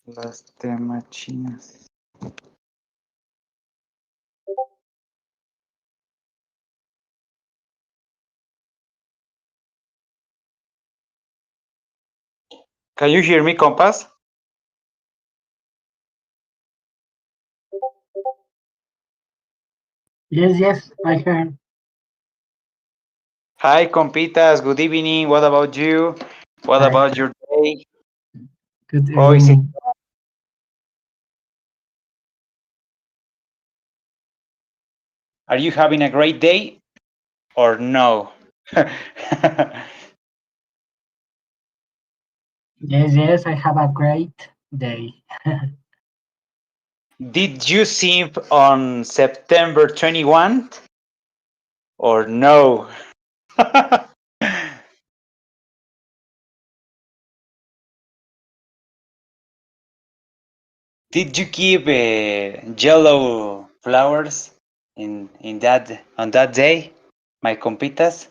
Las temachinas. Can you hear me, Compas? Yes, I heard. Hi, compitas. Good evening. What about you? What Hi, about your day? good How is it? evening. Are you having a great day or no? Yes, I have a great day. Did you simp on September 21 or no? Did you keep yellow flowers in that on that day, my compitas?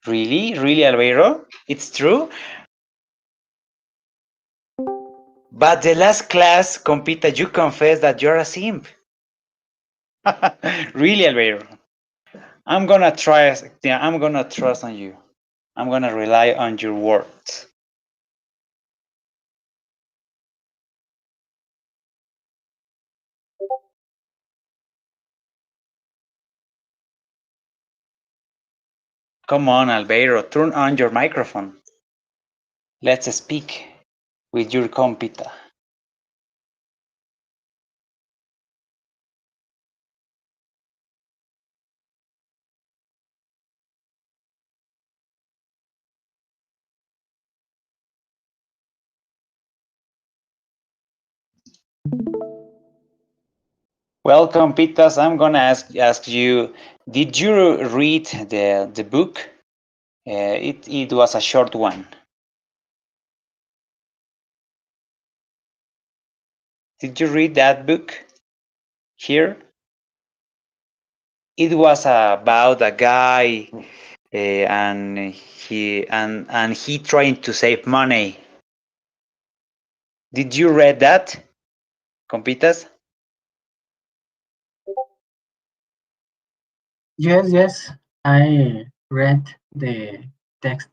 Really, really, Alvaro? It's true. But the last class, compita, you confess that you're a simp. Really, Alvaro? I'm gonna try. Yeah, I'm gonna trust on you. I'm gonna rely on your words. Come on, Alvaro, turn on your microphone. Let's speak with your compita. Well, compitas, I'm gonna ask you. Did you read the book? It was a short one. Did you read that book here? It was about a guy and he trying to save money. Did you read that, compitas? Yes, I read the text.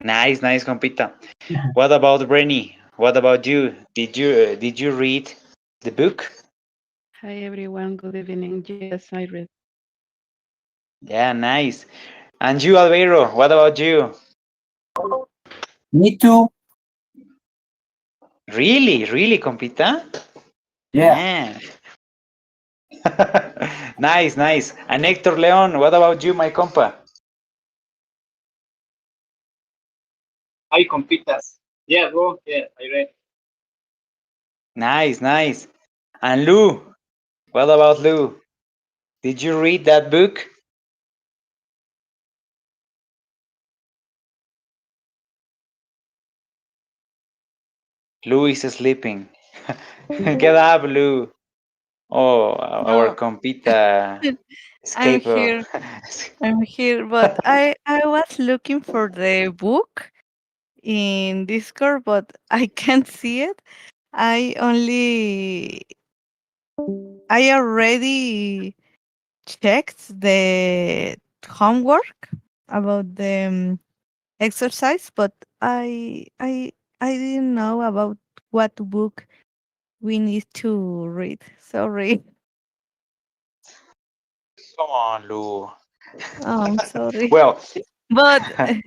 Nice, nice, compita. What about Brenny? What about you? Did you read the book? Hi everyone, good evening. Yes, I read. Yeah, nice. And you, Alvaro, what about you? Me too. Really, really, compita? Yeah. Man. Nice, nice. And Hector Leon, what about you, my compa? Hi, compitas. Yeah, bro. Yeah, I read. Nice, nice. And Lou, what about Lou? Did you read that book? Lou is sleeping. Get up, Lou. Oh, our No, compita I'm escape. here. I'm here, but I was looking for the book in Discord, but I can't see it. I only I already checked the homework about the exercise, but I didn't know about what book we need to read. Sorry. Come on, Lou. Oh, I'm sorry. Well, But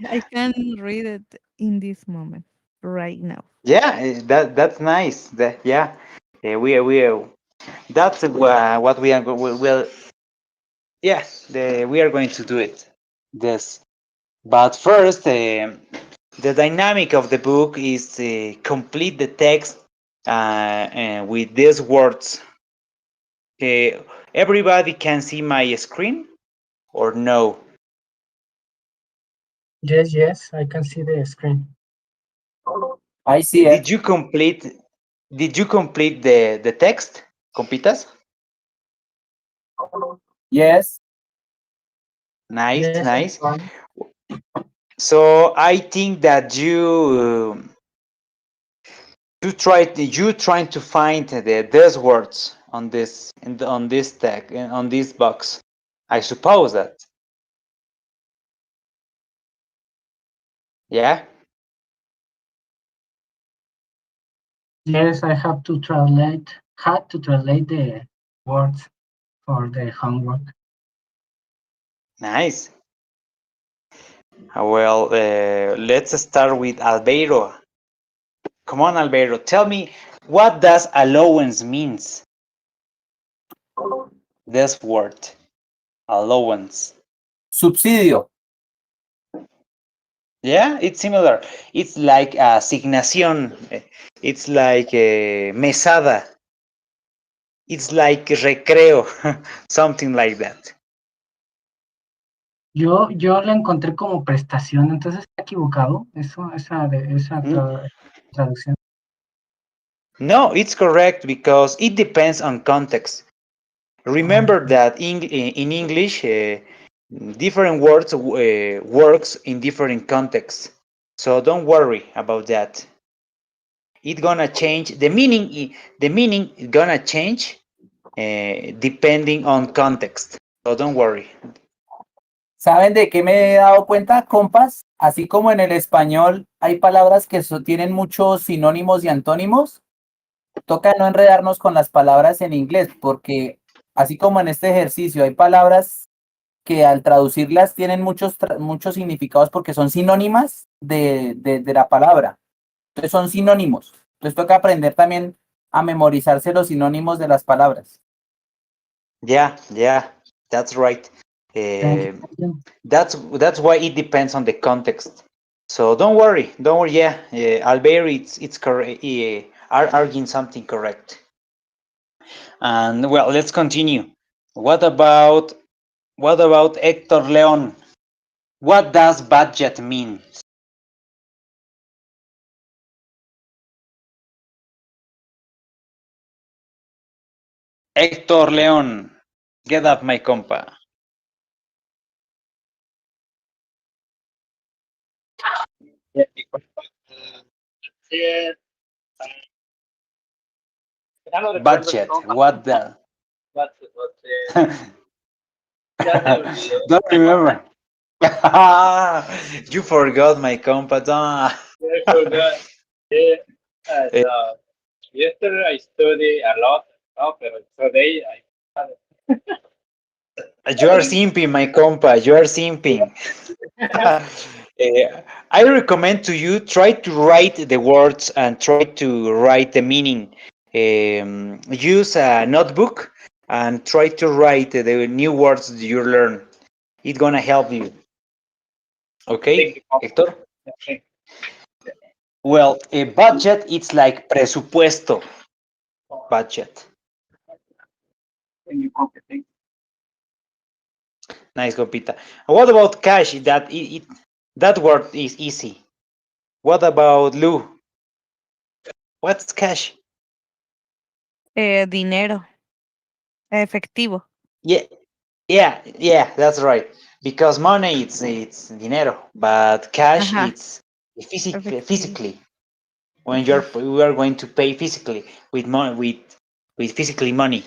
I can read it in this moment, right now. yeah, that's nice. Yeah, we that's what we are well. Yeah, we are going to do it. This, but first, the dynamic of the book is complete the text with these words. Uh, Everybody can see my screen or no? Yes, I can see the screen. I see Did it. you complete? Did you complete the text, compitas? Yes. Nice, Yes, I'm nice. fine. So I think that you trying to find these words on this on this tag on this box. I suppose that. Yeah. Yes, I had to translate the words for the homework. Nice. Well, let's start with Albeiro. Come on, Albeiro. Tell me, what does allowance means? This word, allowance. Subsidio. Yeah, it's similar. It's like asignación. It's like mesada. It's like recreo, something like that. Yo la encontré como prestación, entonces está equivocado. Esa Mm. traducción. No, it's correct because it depends on context. Remember that in English, different words works in different contexts. So don't worry about that. It's gonna change the meaning. The meaning is gonna change depending on context. So don't worry. ¿Saben de qué me he dado cuenta, compas? Así como en el español hay palabras que tienen muchos sinónimos y antónimos, toca no enredarnos con las palabras en inglés, porque así como en este ejercicio hay palabras que al traducirlas tienen muchos significados porque son sinónimas de la palabra. Entonces son sinónimos. Entonces toca aprender también a memorizarse los sinónimos de las palabras. Yeah, that's right. Thank you. That's why it depends on the context. So don't worry. Yeah, Albert, it's correct. Are arguing something correct. And well, let's continue. What about Hector Leon? What does budget mean? Hector Leon, get up, my compa. Yeah, yeah, I don't remember Budget. so much, What the? but ya se olvidó. Don't remember. You forgot, my compa. I forgot. Yeah, and, yesterday I studied a lot, no, pero today You are simping, my compa. You are simping. I recommend to you try to write the words and try to write the meaning. Use a notebook and try to write the new words you learn. It's gonna help you. Okay, Hector? Okay. Well, a budget it's like presupuesto. Budget. When you compete. Nice, compita. What about cash? That word is easy. What about Lou? What's cash? Dinero. Efectivo. Yeah, that's right. Because money it's dinero, but cash Ajá. it's Efectivo. physically. When we are going to pay physically with money with physically money.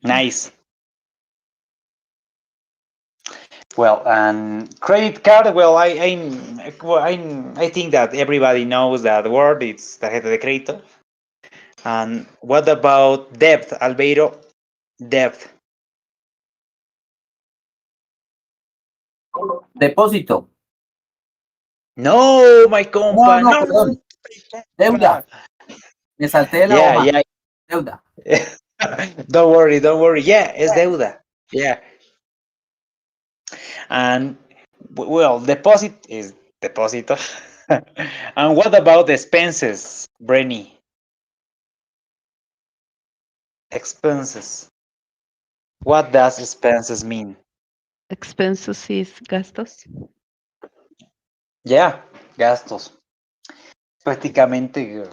Nice. Well, and credit card. Well, I think that everybody knows that word. It's tarjeta de crédito. And what about debt, Albeiro? Debt. Depósito. No, my compa. No, No. perdón. Deuda. Me salté de la Yeah, hoja. yeah. Deuda. Don't worry. Yeah, es deuda. Yeah. And well, deposit is deposito. And what about expenses, Brenny? Expenses. What does expenses mean? Expenses is gastos. Yeah, gastos. Prácticamente,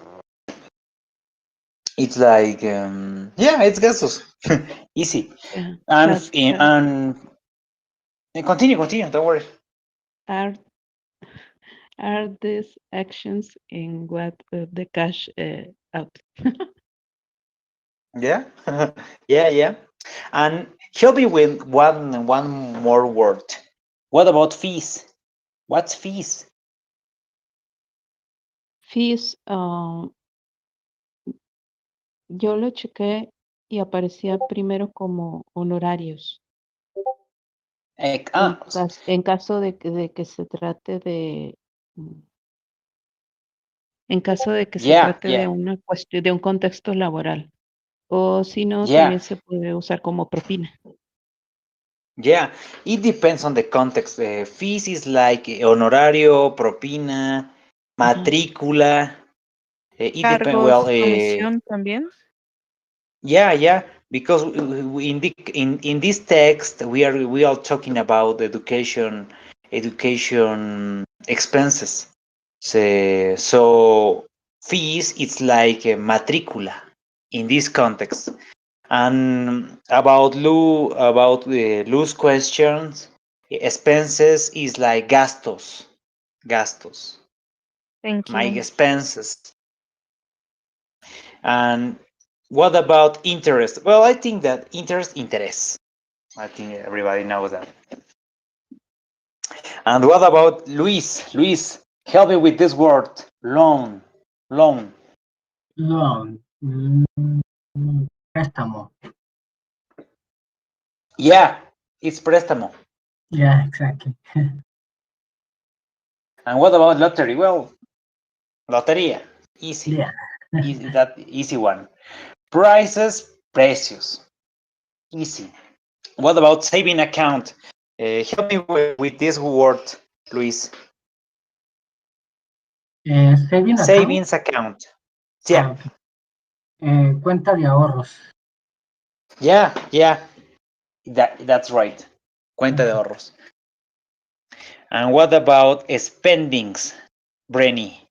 it's like yeah, it's gastos. Easy. Yeah. And But continue. Don't worry. are are these actions in what the cash out? Yeah, yeah. And help me with one more word. What about fees? What's fees? Fees, yo lo chequé y aparecía primero como honorarios. Ah, En caso de que se trate mm, en caso de que se yeah, trate de yeah, una cuestión, de un contexto laboral. O si no, yeah, también se puede usar como propina. yeah. It depends on the context. Fees is like honorario, propina, Ajá. matrícula. It depends. Well, Cargos, comisión también. yeah. Because in this text we are talking about education expenses. So fees it's like a matrícula in this context. And about loose questions, expenses is like gastos, Thank my you. expenses. And what about interest? Well, I think that interest. I think everybody knows that. And what about Luis? Luis, help me with this word, loan. Loan. Loan. Préstamo. Yeah, it's préstamo. Yeah, exactly. And what about lottery? Well, lotería. Easy. Yeah. That easy one. Prices, precios. Easy. What about saving account? Help me with this word, Luis. Saving account. Savings account. Yeah, Ah, ok. Cuenta de ahorros. yeah. That's right. Cuenta de Okay. ahorros. And what about spendings, Brenny?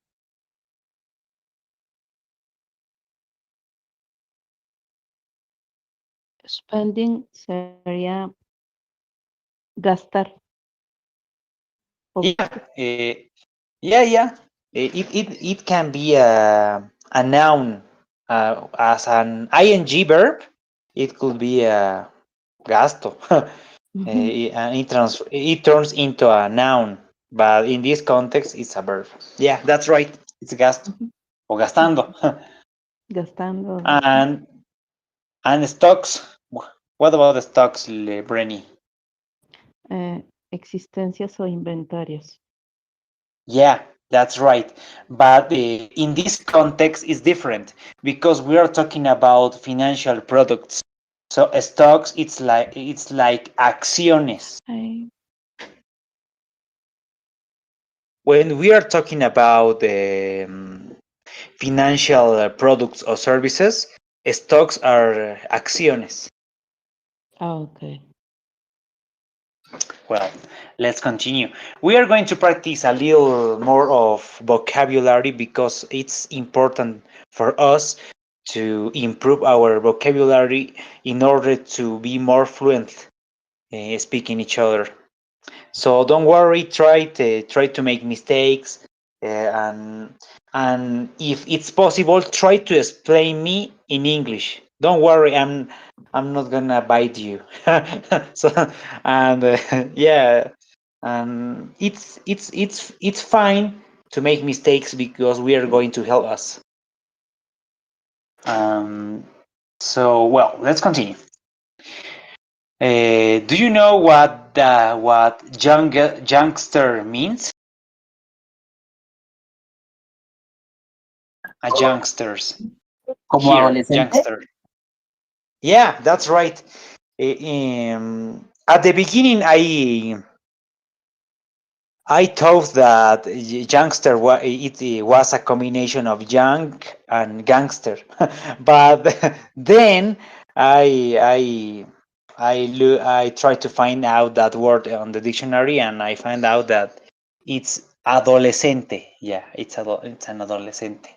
Spending sería gastar. O, Yeah, yeah. It can be a noun as an ing verb. It could be a gasto. ujú, And it turns into a noun, but in this context, it's a verb. Yeah, that's right. It's gasto ujú, o gastando. gastando and stocks. What about the stocks, Brenny? existencias o inventarios. Yeah, that's right. But in this context, it's different because we are talking about financial products. So stocks, it's like acciones. Ay, When we are talking about financial products or services, stocks are acciones. ok. Well, let's continue. We are going to practice a little more of vocabulary because it's important for us to improve our vocabulary in order to be more fluent speaking each other. So don't worry, try to make mistakes, and if it's possible, try to explain me in English. Don't worry, I'm not gonna bite you. So and yeah, and it's fine to make mistakes because we are going to help us. Um, so well, let's continue. Do you know what youngster means? A youngsters. Como Here, adolescente, youngster. Yeah, that's right. At the beginning, I thought that youngster it was a combination of young and gangster, but then I tried to find out that word on the dictionary, and I find out that it's adolescente. Yeah, it's an adolescente.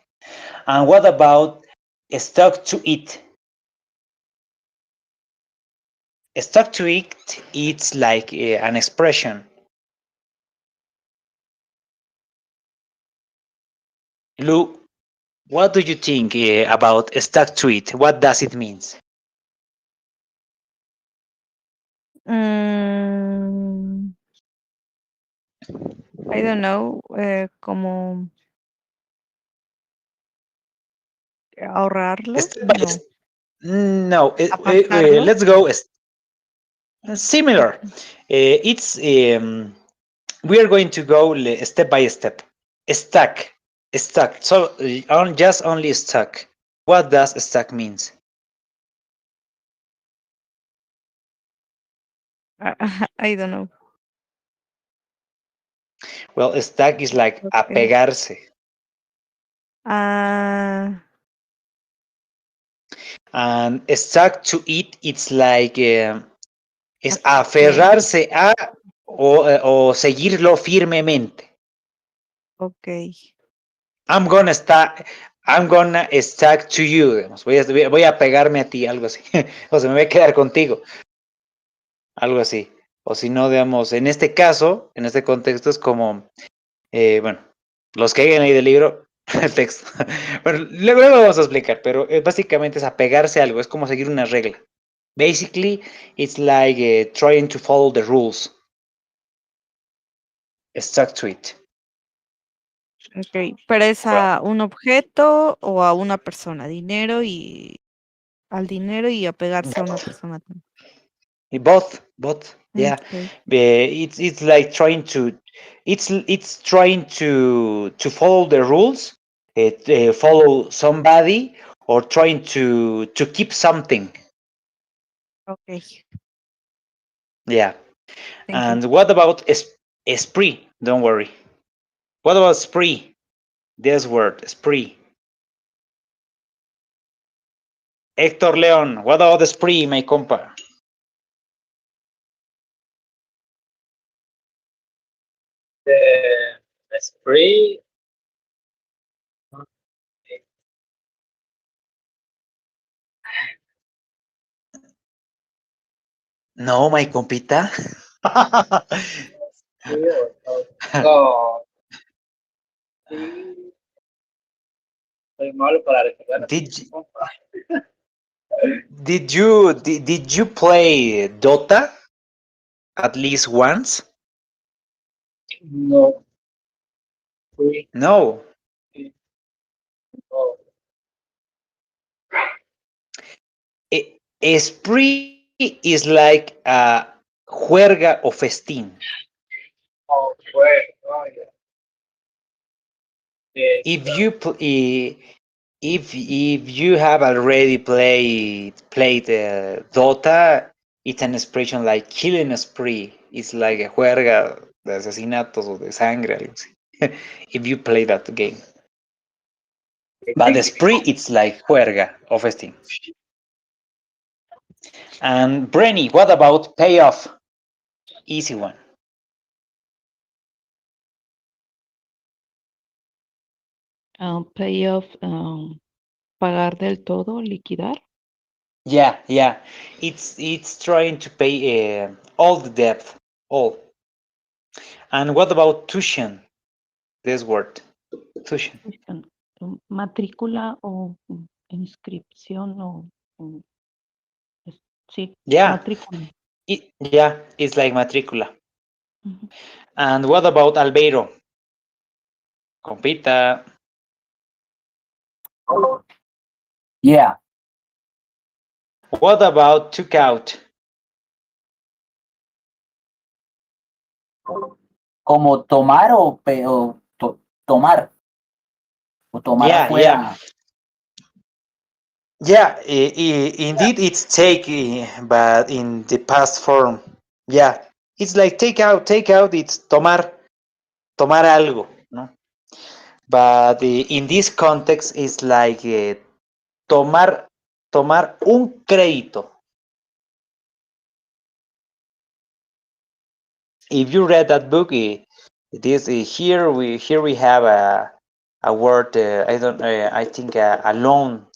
And what about stuck to it? Stuck to it, it's like an expression. Lou, what do you think about stuck to it? What does it mean? Mm, I don't know, como ahorrarlo, Est- no, est- no, apartarlo. let's go similar. It's we are going to go step by step. Stuck, stuck. So on just only stuck. What does stuck means? I don't know. Well, stuck is like Okay. apegarse, Ah, and stuck to it. It's like es okay, aferrarse a o seguirlo firmemente. okay. I'm gonna stack. I'm gonna stack to you. Digamos. Voy a pegarme a ti, algo así. O sea, me voy a quedar contigo, algo así. O si no, digamos, en este caso, en este contexto es como, bueno, los que hayan leído el libro, el texto. Bueno, luego vamos a explicar, pero básicamente es apegarse a algo, es como seguir una regla. Basically, it's like trying to follow the rules. Stuck to it. Okay, pero es Well, a un objeto o a una persona, al dinero y apegarse a una persona también. both, yeah. Okay, It's like trying to, it's trying to follow the rules, follow somebody, or trying to keep something. okay, Yeah. thank you. And what about spree? Don't worry. What about spree? This word, spree. Héctor León, what about the spree, my compa? The spree. No, my compita. No, sí, soy malo para recordar así. did you- did you play Dota at least once? No, fui, No. no, Spree is like a juerga o festín. no, fue, no, ya. If you if you have already played Dota, it's an expression like killing spree. It's like a juerga de asesinatos o de sangre, algo así. If you play that game. But the spree, it's like juerga o festín. And Brenny, what about payoff? Easy one. Payoff, pagar del todo, liquidar. Yeah. It's trying to pay all the debt, all. And what about tuition? This word, tuition. Matrícula o inscripción o mm, sí, Yeah, matrícula. it's like matrícula. Ujú. And what about Albeiro? Compita. Yeah. What about took out? Como tomar o tomar. O tomar Yeah. afuera. Yeah, indeed, it's take, but in the past form. Yeah, it's like take out. It's tomar algo, no? But in this context, it's like tomar un crédito. If you read that book, this here we have a word. I don't. I think a loan,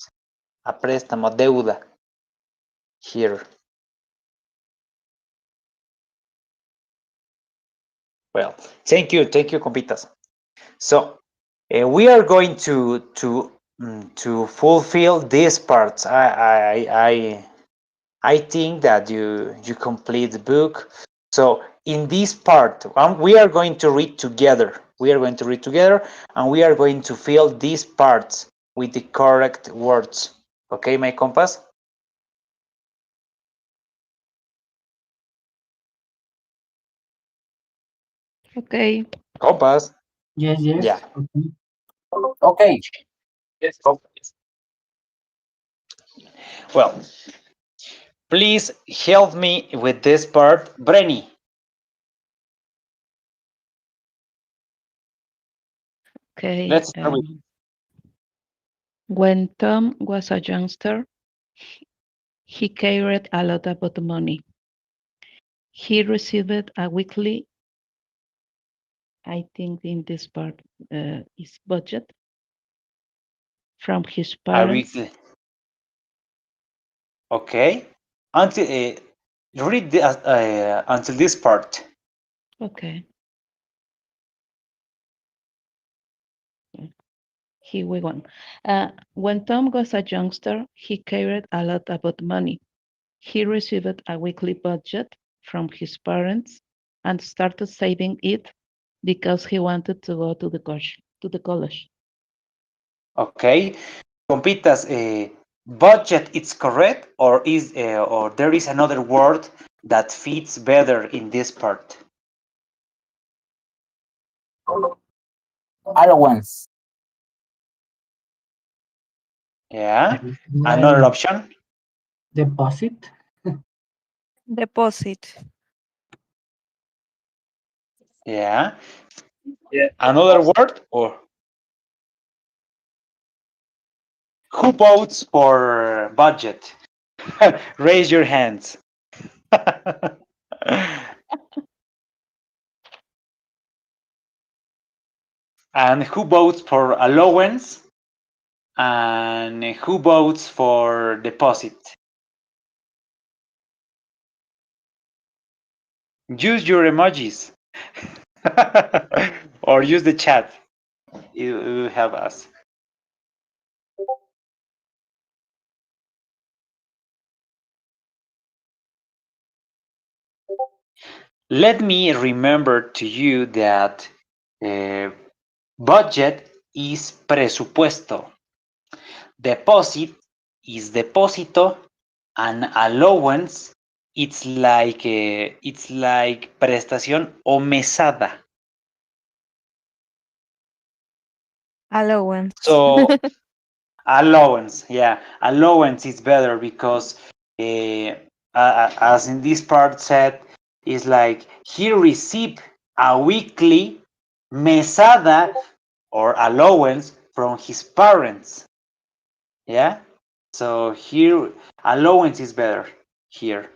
a préstamo, deuda. Here. Well, thank you, compitas. So We are going to fulfill these parts. I think that you complete the book. So in this part, we are going to read together. We are going to read together, and we are going to fill these parts with the correct words. Okay, my compass. Okay. Compass. Yes, yes. Yeah. Okay. Okay. Yes. Well, please help me with this part, Brenny. Okay. Let's start with. When Tom was a youngster, he cared a lot about money. He received a weekly, I think in this part is budget from his A parents. weekly. Okay. Until read until this part. Okay. Here we go. When Tom was a youngster, he cared a lot about money. He received a weekly budget from his parents and started saving it because he wanted to go to the college. Okay. Compitas, budget it's correct, or there is another word that fits better in this part? Allowance. Yeah. Another Like option? deposit. Deposit. Yeah. Yeah. Another word, or who votes for budget? Raise your hands. And who votes for allowance? And who votes for deposit? Use your emojis. Or use the chat. You have us. Let me remember to you that uh, budget is presupuesto, deposit is depósito, and allowance it's like prestación o mesada. Allowance. So allowance, yeah, allowance is better because as in this part said, is like he received a weekly mesada or allowance from his parents. Yeah, so here allowance is better here.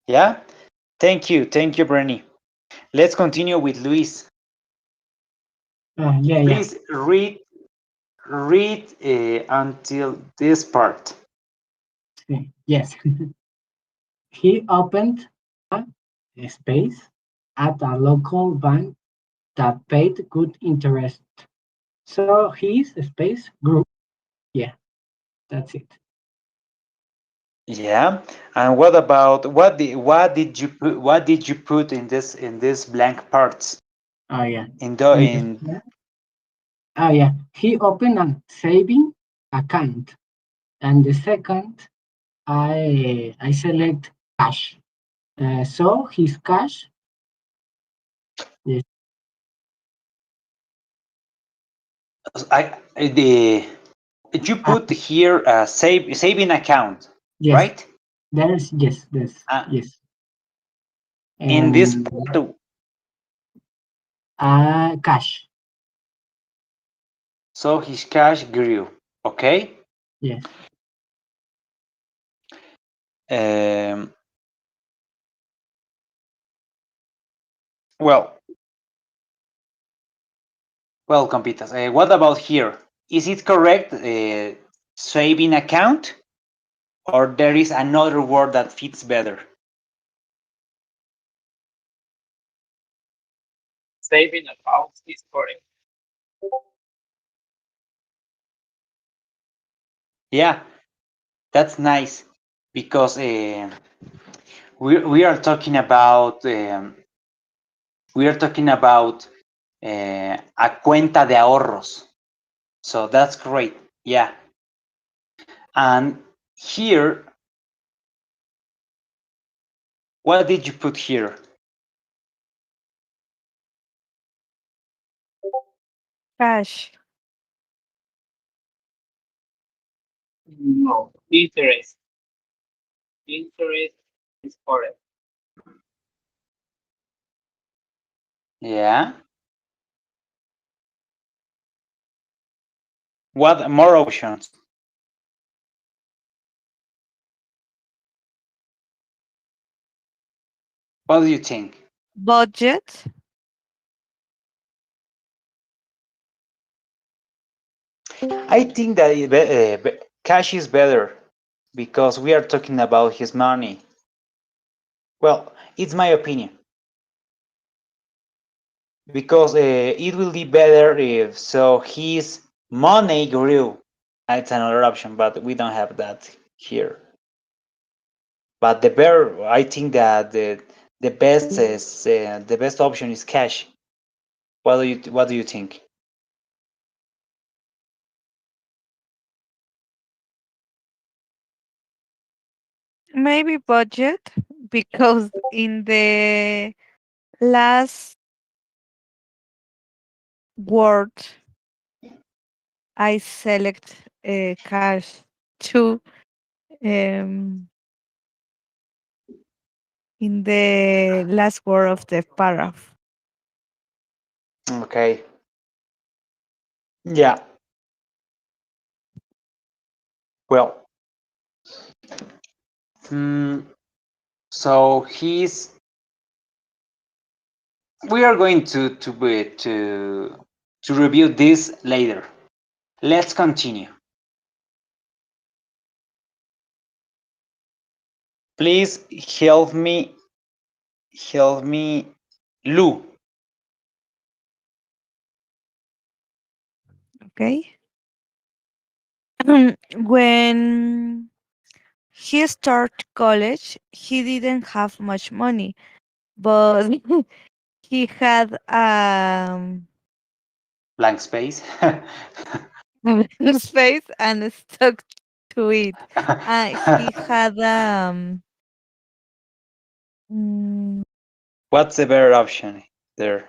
Yeah, thank you, Brenny. Let's continue with Luis. Yeah, yeah. Please read until this part. Yes. He opened a space at a local bank that paid good interest. So his space grew. Yeah, that's it. Yeah, and what about what did you put in this blank parts Oh yeah. in the In this in one, oh yeah. He opened a saving account. And the second, I select cash. So his cash, yes, the you ah, put here a saving account, yes, right? there's Uh, yes. in this And part, cash, so his cash grew. Okay. yes. Um, well, Compitas. What about here? Is it correct? Saving account, or there is another word that fits better? saving account is correct. Yeah, that's nice because we are talking about a cuenta de ahorros. So that's great. Yeah. And here, what did you put here? Cash. No, interest. Interest is correct. Yeah. What more options? What do you think? Budget. I think that cash is better because we are talking about his money. Well, it's my opinion because it will be better if so his money grew. It's another option, but we don't have that here. But the better, I think that the best option is cash. What do you think? Maybe budget because in the last word I select cash too. Um, in the last word of the paragraph. Okay. Yeah. Well. Hmm. So he's. We are going to review this later. Let's continue. Please help me, Lou. Okay. When he started college, he didn't have much money, but he had Blank space. a space and stuck to it. He had mm, What's the better option there?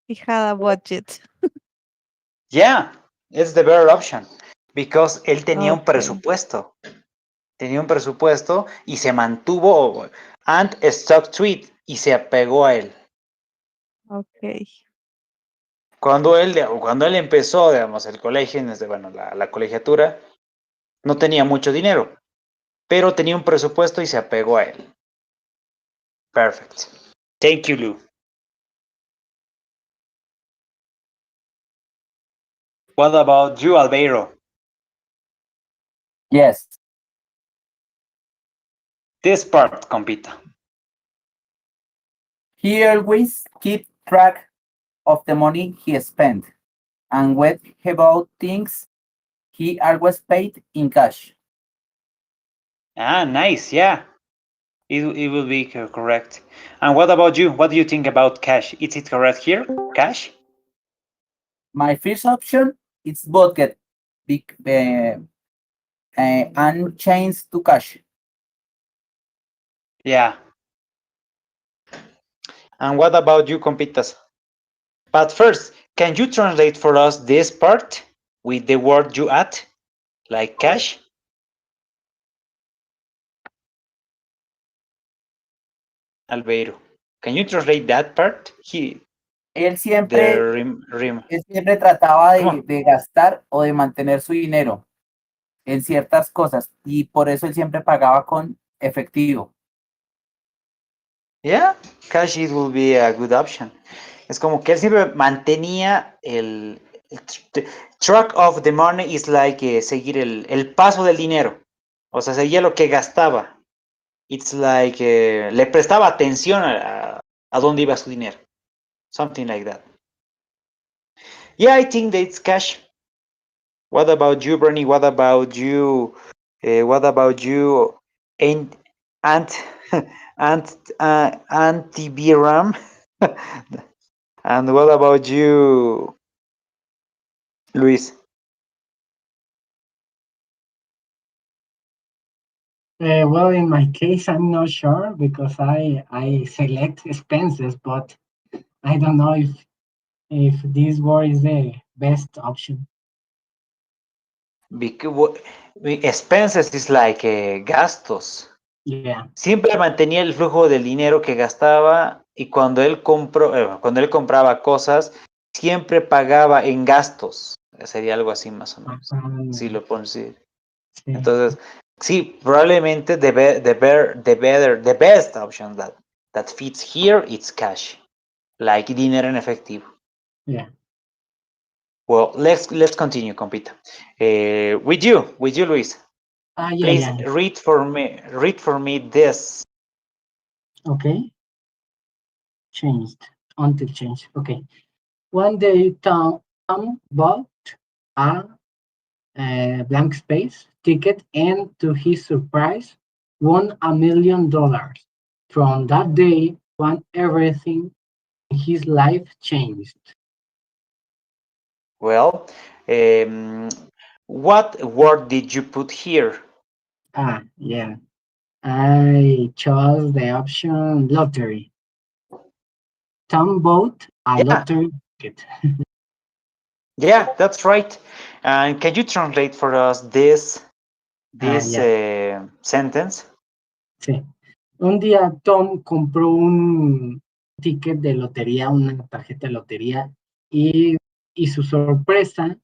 he had a budget. Yeah, it's the better option because él tenía un Okay. presupuesto. Tenía un presupuesto y se mantuvo and stuck to it y se apegó a él. Okay. Cuando él empezó, digamos, el colegio, bueno, la colegiatura, no tenía mucho dinero, pero tenía un presupuesto y se apegó a él. Perfect. Thank you, Lou. What about you, Albeiro? Yes. This part, compita. He always keep track of the money he spent, and when he bought things, he always paid in cash. Ah, nice. Yeah, it will be correct. And what about you? What do you think about cash? Is it correct here? Cash? My first option is budget, big, and change to cash. Yeah. And what about you, compitas? But first, can you translate for us this part with the word you add, like cash? Albeiro, can you translate that part? Él The siempre, rim. él siempre trataba Come on. de gastar o de mantener su dinero en ciertas cosas y por eso él siempre pagaba con efectivo. Yeah, cash it will be a good option. Es como que él siempre mantenía track of the money is like seguir el paso del dinero. O sea, seguía lo que gastaba. It's like le prestaba atención a dónde iba su dinero. Something like that. Yeah, I think that it's cash. What about you, Bernie? What about you? What about you? And and and anti-BRAM? And what about you, Luis? Well, in my case, I'm not sure because I select expenses, but I don't know if this word is the best option. Because expenses is like gastos. Yeah. Siempre mantenía el flujo del dinero que gastaba y cuando él compraba cosas, siempre pagaba en gastos. Sería algo así más o menos. Si lo pones. Sí. Entonces, sí, probablemente the best option that fits here it's cash, like dinero en efectivo. Yeah. Well, let's continue, compita. With you, Luis. Yeah, Please yeah. read for me this. Okay. Changed. Until changed. Okay. One day, Tom bought a blank space ticket and, to his surprise, won $1 million. From that day on, everything in his life changed. Well, what word did you put here? Yeah. I chose the option lottery. Tom bought a Yeah, lottery ticket. yeah, that's right. And can you translate for us this Yeah, sentence? sí. Un día Tom compró un ticket de lotería, una tarjeta de lotería, y su sorpresa,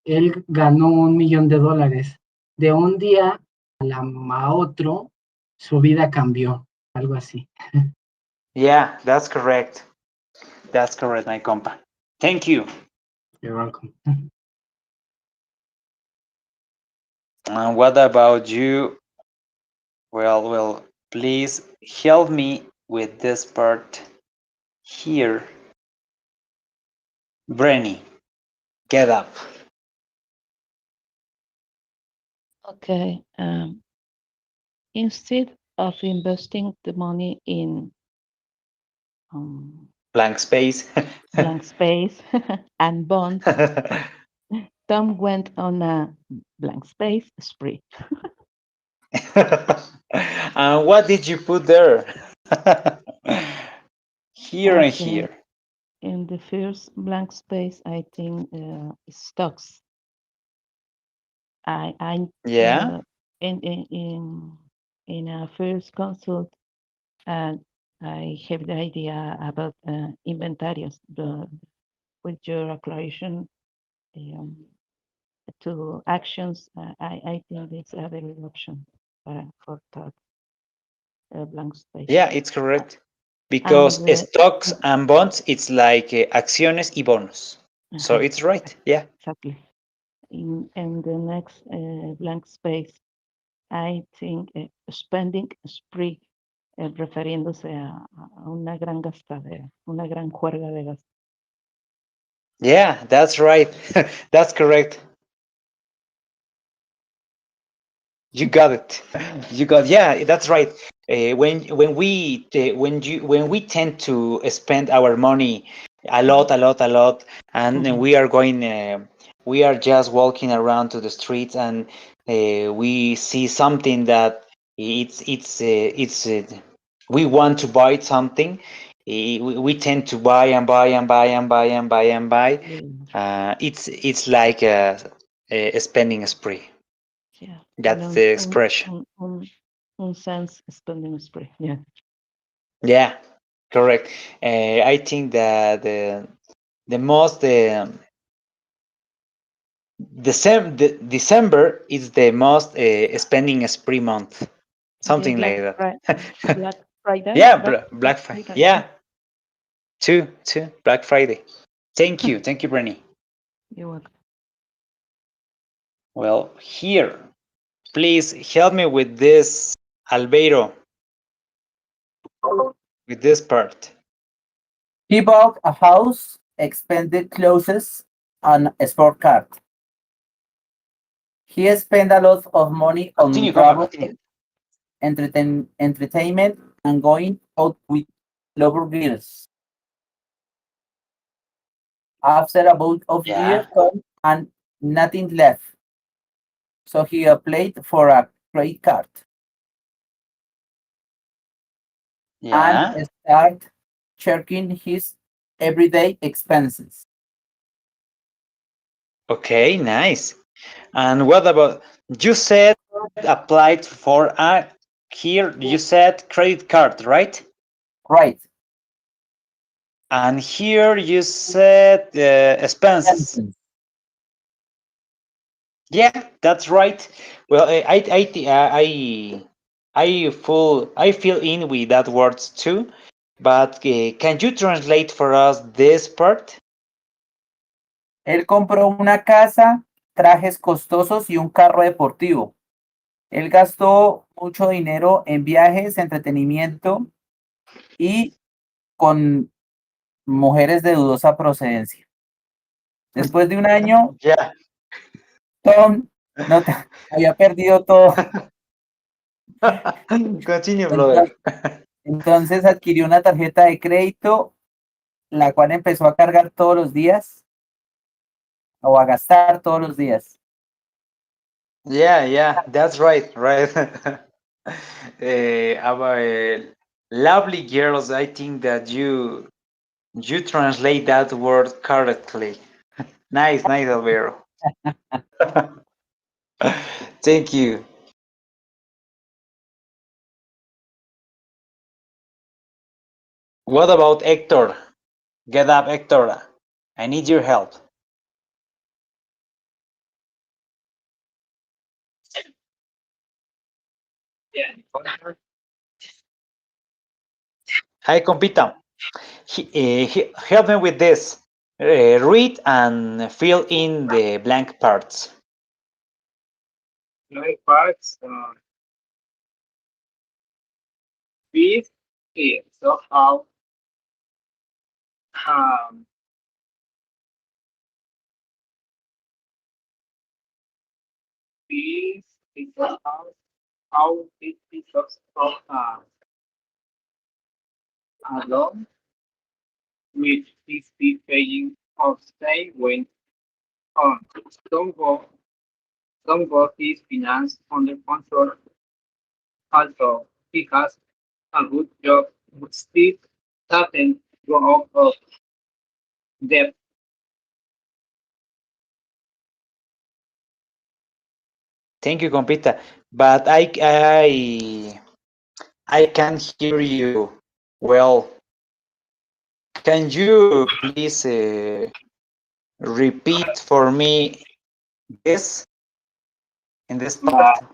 él ganó $1 millón. De un día a otro, su vida cambió, algo así. Yeah, that's correct. That's correct, my compa. Thank you. You're welcome. And what about you? Well, please help me with this part here. Brenny, get up. Okay. Instead of investing the money in Blank space. blank space and bonds, Tom went on a blank space spree. And what did you put there? Here and Okay. here. In the first blank space, I think stocks. I Yeah. In a first consult, I have the idea about inventarios, with your acceleration um, to actions. I think it's a very good option for that blank space. Yeah, it's correct. Because And stocks and bonds, it's like acciones y bonos. So it's right. Yeah. exactly. In the next blank space, I think spending spree, refiriéndose a una gran gastadera, una gran juerga de gasto. Yeah, that's right. That's correct. You got it. You got. Yeah, that's right. When we tend to spend our money a lot, and Mhm. we are going, we are just walking around to the streets, and we see something that we want to buy something. We tend to buy and buy and buy and buy and buy and buy. It's like a spending spree. Yeah. That's the expression. Un sense spending spree. Yeah. Yeah, correct. I think that the most December is the most spending spree month, The something like that. Black Friday. Yeah, Black Friday. Yeah, Two. Black Friday. Thank you, Brenny. You're welcome. Well, here, please help me with this, Albeiro, with this part. He bought a house, expended clothes, and a sport car. He spent a lot of money on Continue, compa, travel, continue. entertainment, and going out with lover girls. After about of Yeah, years and nothing left, so he applied for a credit card and yeah. started checking his everyday expenses. Okay, nice. And what about, you said applied for a, here you said credit card, right? Right. And here you said expenses. Expenses. Yeah, that's right. Well, I feel in with that words too. But can you translate for us this part? Él compró una casa, trajes costosos y un carro deportivo. Él gastó mucho dinero en viajes, entretenimiento y con mujeres de dudosa procedencia. Después de un año, Yeah. Tom no había perdido todo. Continue, brother. Entonces, entonces adquirió una tarjeta de crédito, la cual empezó a cargar todos los días o a gastar todos los días. Yeah, that's right. Our lovely girls, I think that you translate that word correctly. Nice, Alvaro. Thank you. What about Hector? Get up, Hector. I need your help. Yeah. Hi, compita. Help me with this. Read and fill in the blank parts. Nine parts. Beef. Yeah. So how um beef is how it becomes of along with his big paying of stay went on. Don't go don't got his finance under control. Also, he has a good job, but still doesn't go out of debt. Thank you, compita. But I can't hear you well. Can you please repeat for me this in this Uh, part?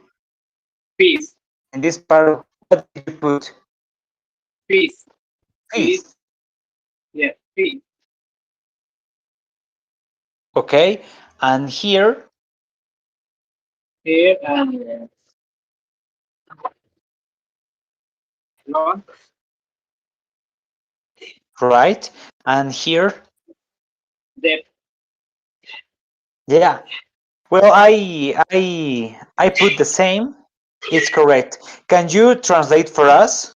peace, In this part, what did you put? peace, peace, Fees. yeah, peace. Okay. And here, Here and loan, right? And here, debt. yeah. Well, I put the same. It's correct. Can you translate for us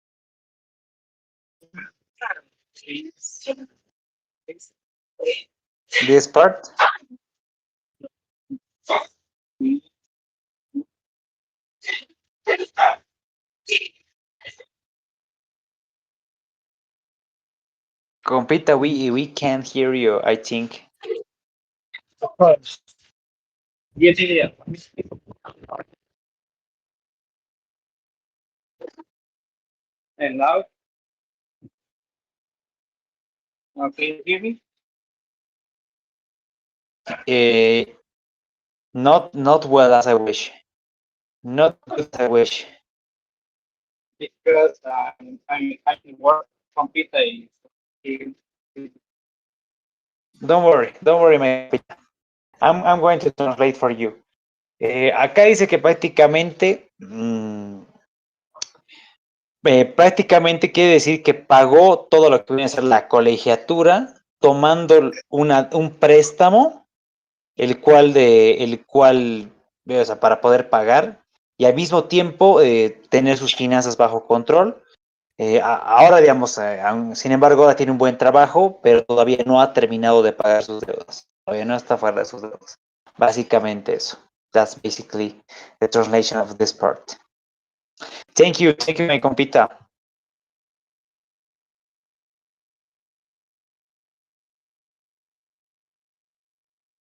Peace, peace, this part? Compita, we can't hear you, I think. Yes, yeah. And now, can you hear me? Uh, not well as I wish. Not good as I wish. Because I work computer. Don't worry, my compita. I'm going to translate for you. Acá dice que prácticamente quiere decir que pagó todo lo que viene a ser la colegiatura tomando un préstamo, el cual, o sea, para poder pagar y al mismo tiempo tener sus finanzas bajo control. Ahora, digamos, sin embargo, ahora tiene un buen trabajo, pero todavía no ha terminado de pagar sus deudas. Todavía no está fuera de sus deudas. Básicamente eso. That's basically the translation of this part. Thank you, my compita.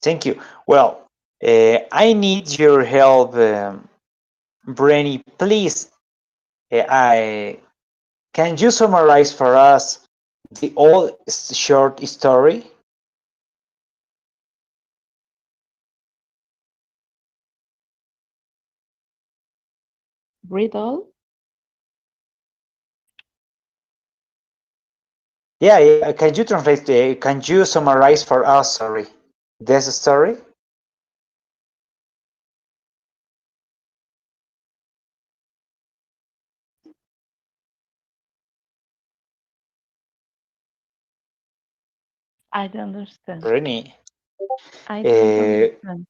Thank you. Well, I need your help, Brenny. Please, can you summarize for us the old short story? Read all? Yeah. Can you translate? Can you summarize for us? Sorry, this story. I don't understand. Brenny. I don't understand.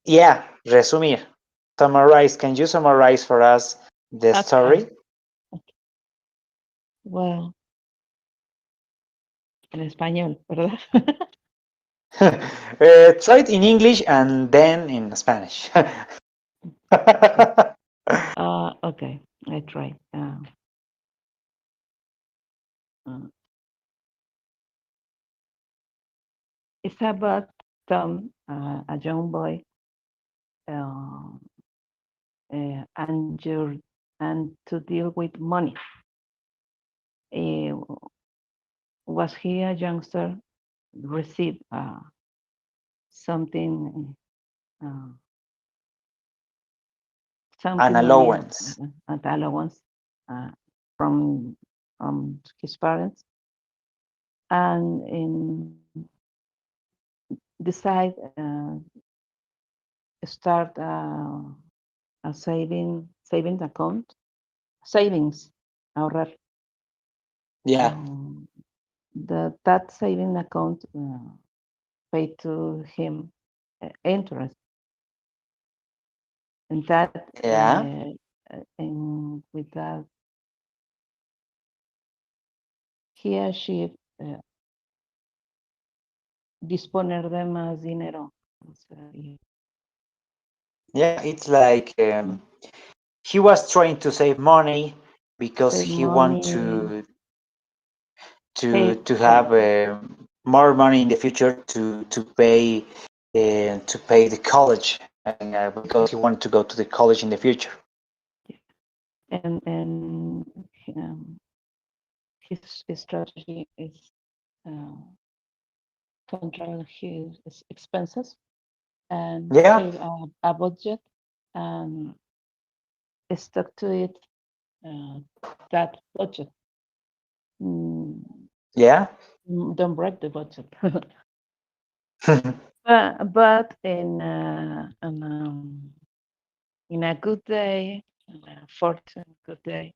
Yeah, resumir. Summarize. Can you summarize for us the Okay. story? Well, en español, ¿verdad? Try it in English and then in Spanish. Okay, I try. It's about Tom, a young boy, and to deal with money. Was he a youngster? Received something, An something money, allowance. an allowance from his parents, and decide start a saving account, savings, ahorrar. Yeah. That saving account paid to him interest, and that Yeah. and with that he achieved disponer de más dinero. O sea, Yeah, it's like he was trying to save money because save he want money, to have more money in the future to pay the college, and because he wanted to go to the college in the future. and his strategy is control his expenses and Yeah. save a budget and stuck to it, that budget. Yeah. Don't break the budget. But in a good day, in a fortune good day,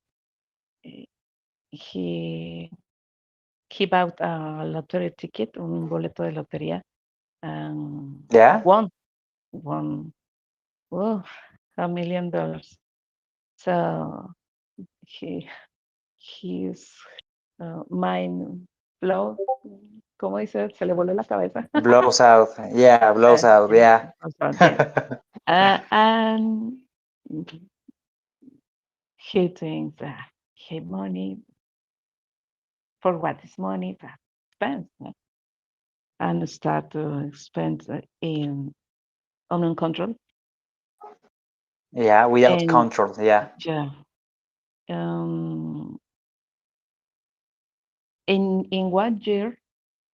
he bought a lottery ticket, un boleto de lotería, and Yeah. won $1 million. So his mind blow, ¿cómo dice? Se le voló la cabeza. Blows out. Yeah, blows out. Yeah. Yes. And he thinks that he money, for what is money, but spends, and start to spend in uncontrolled. Yeah, without And control. Yeah. yeah, um, in 1 year,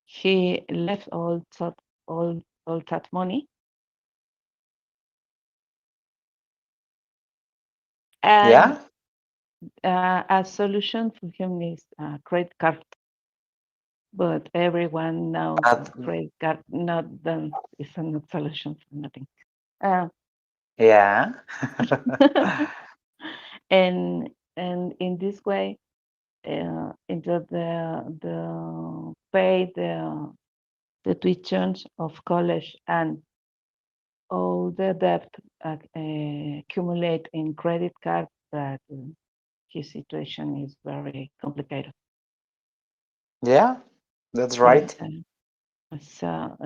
he left all that money, and Yeah. a solution for him is credit card. but everyone knows But credit card not done is a not solution for nothing. Uh, yeah. and in this way, into the pay the tuitions of college and all the debt accumulate in credit card that his situation is very complicated. Yeah, that's Yeah, right. so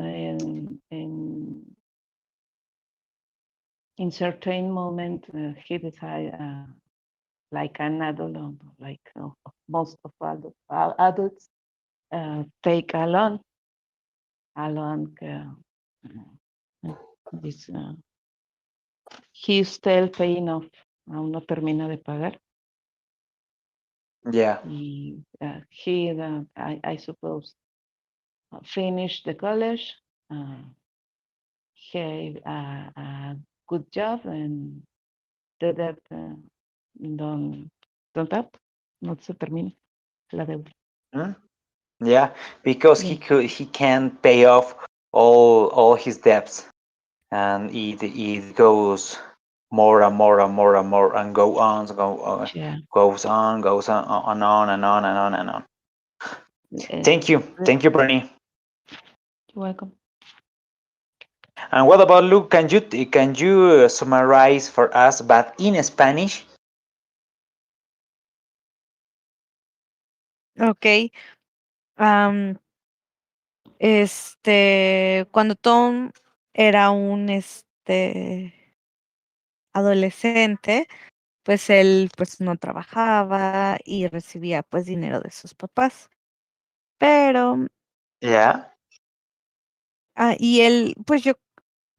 in certain moment he decided, like an adult, like most of adults, take a loan. This, he's still paying off. Aún no termina de pagar. Yeah. He, I suppose, finished the college, had a good job, and the debt don't, don't up, no se termina la deuda. Hmm? Yeah, because Yeah, he can't pay off all his debts, and it goes more and more and more and more, and yeah. goes on and on and on and on and on. Uh, Thank you, Bernie. you're welcome. And what about Luke? Can you summarize for us, but in Spanish? Ok. am, cuando Tom era un adolescente, pues él pues no trabajaba y recibía pues dinero de sus papás. Pero, Yeah. y él, pues yo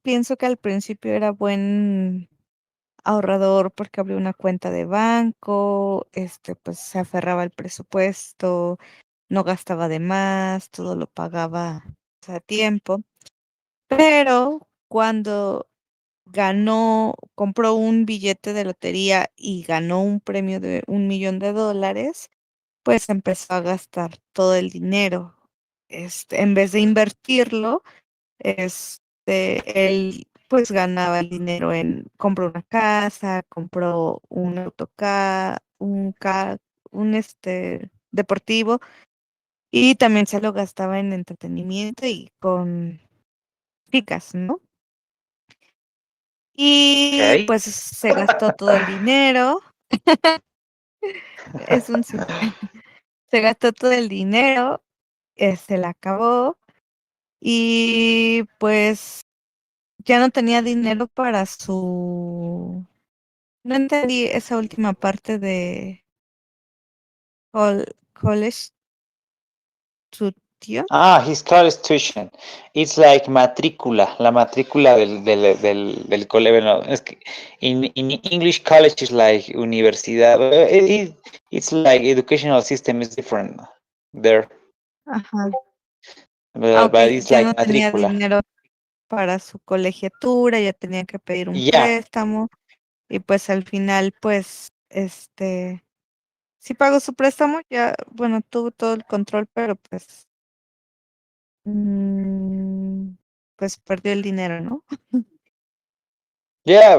pienso que al principio era buen ahorrador porque abrió una cuenta de banco, pues se aferraba al presupuesto, no gastaba de más, todo lo pagaba a tiempo. Pero cuando compró un billete de lotería y ganó un premio de $1 millón, pues empezó a gastar todo el dinero. En vez de invertirlo, él pues ganaba el dinero compró una casa, compró un autocar, un deportivo, y también se lo gastaba en entretenimiento y con chicas, ¿no? Y Okay. pues se gastó todo el dinero, es un sí. Se gastó todo el dinero, se la acabó y pues ya no tenía dinero para no entendí esa última parte de college tuition. His college tuition. It's like matrícula, la matrícula del colegio. No, es que in English, college is like universidad. It's like educational system is different there, Ajá. Ok, but it's ya like no tenía matrícula. dinero para su colegiatura, ya tenía que pedir un Yeah, préstamo y pues al final pues sí pagó su préstamo, ya, bueno, tuvo todo el control, pero mm, pues perdió el dinero, ¿no? yeah,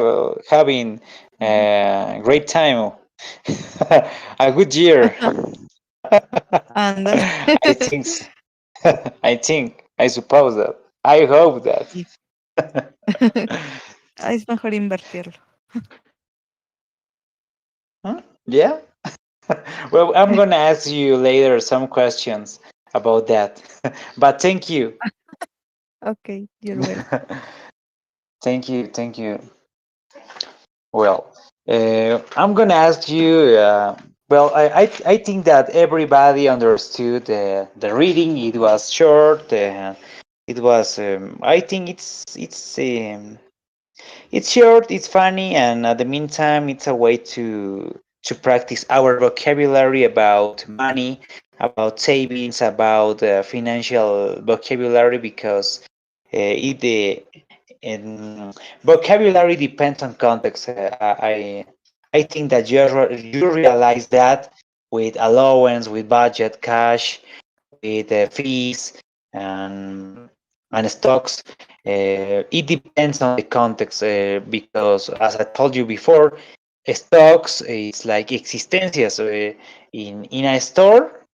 having great time, a good year. Ándale. I think, I suppose that, I hope that. Sí. Es mejor invertirlo. Huh? Yeah. Well, I'm gonna ask you later some questions about that. But thank you. Ok, you're welcome. Thank you. Well, I'm gonna ask you. Well, I think that everybody understood the reading. It was short. It was. I think it's short. It's funny, and at the meantime, it's a way to practice our vocabulary about money, about savings, about financial vocabulary, because it and vocabulary depends on context. I think that you realize that with allowance, with budget, cash, with fees and and stocks. It depends on the context because, as I told you before, stocks is like existencias. In a store,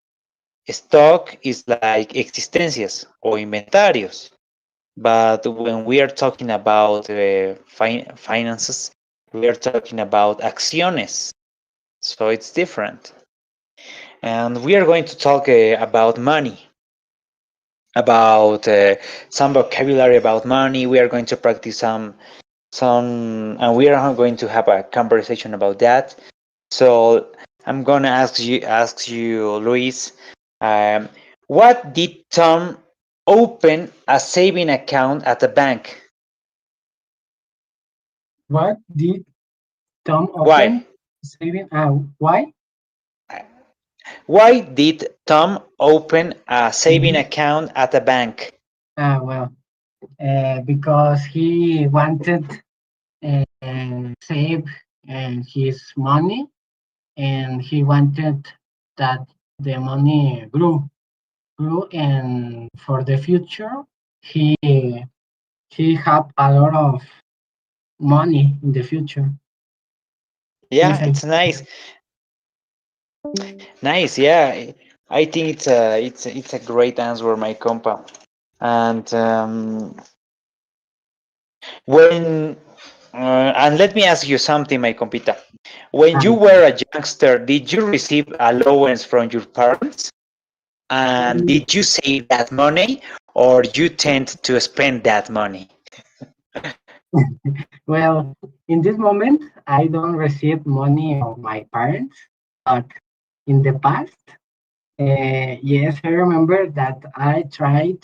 stock is like existencias o inventarios. But when we are talking about finances, we are talking about acciones. So it's different. And we are going to talk about money, about some vocabulary about money. We are going to practice and we are going to have a conversation about that. So I'm gonna ask you, Luis, um, what did Tom open a saving account at the bank? What did Tom Why? open saving? Why? Why did Tom open a saving Mhm. account at the bank? Well, because he wanted save his money, and he wanted that the money grew, and for the future, he he have a lot of money in the future. Yes, Yeah, it's nice. Nice, yeah. I think it's a great answer, my compa. And when and let me ask you something, my compita. When you were a youngster, did you receive allowance from your parents? And did you save that money, or you tend to spend that money? well, in this moment, I don't receive money of my parents, but in the past, yes, I remember that I tried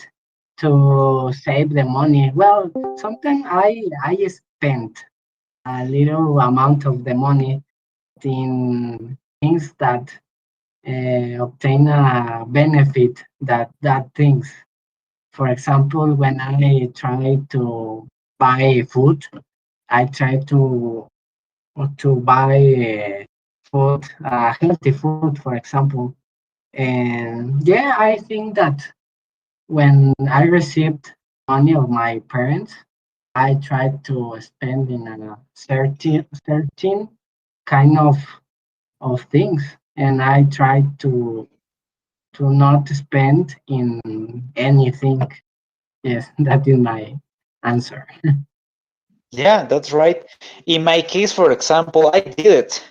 to save the money. Well, sometimes I spent a little amount of the money in things that obtain a benefit that things. For example, when I try to buy food, I try to buy food, healthy food, for example. And yeah, I think that when I received money of my parents, I tried to spend in a certain kind of things, and I tried to not spend in anything. Yes, that is my answer. Yeah, that's right. In my case, for example, I did it,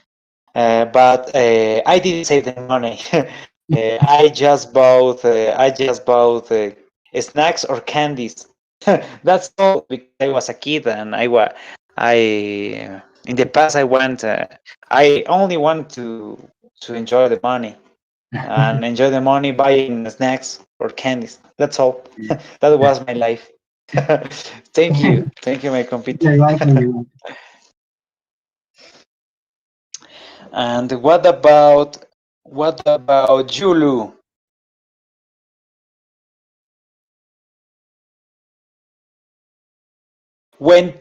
but I didn't save the money. I just bought snacks or candies. That's all because I was a kid and I in the past I only want to enjoy the money and enjoy the money buying snacks or candies. That's all. That was my life. Thank you, my compita. You're welcome. And what about Julu? When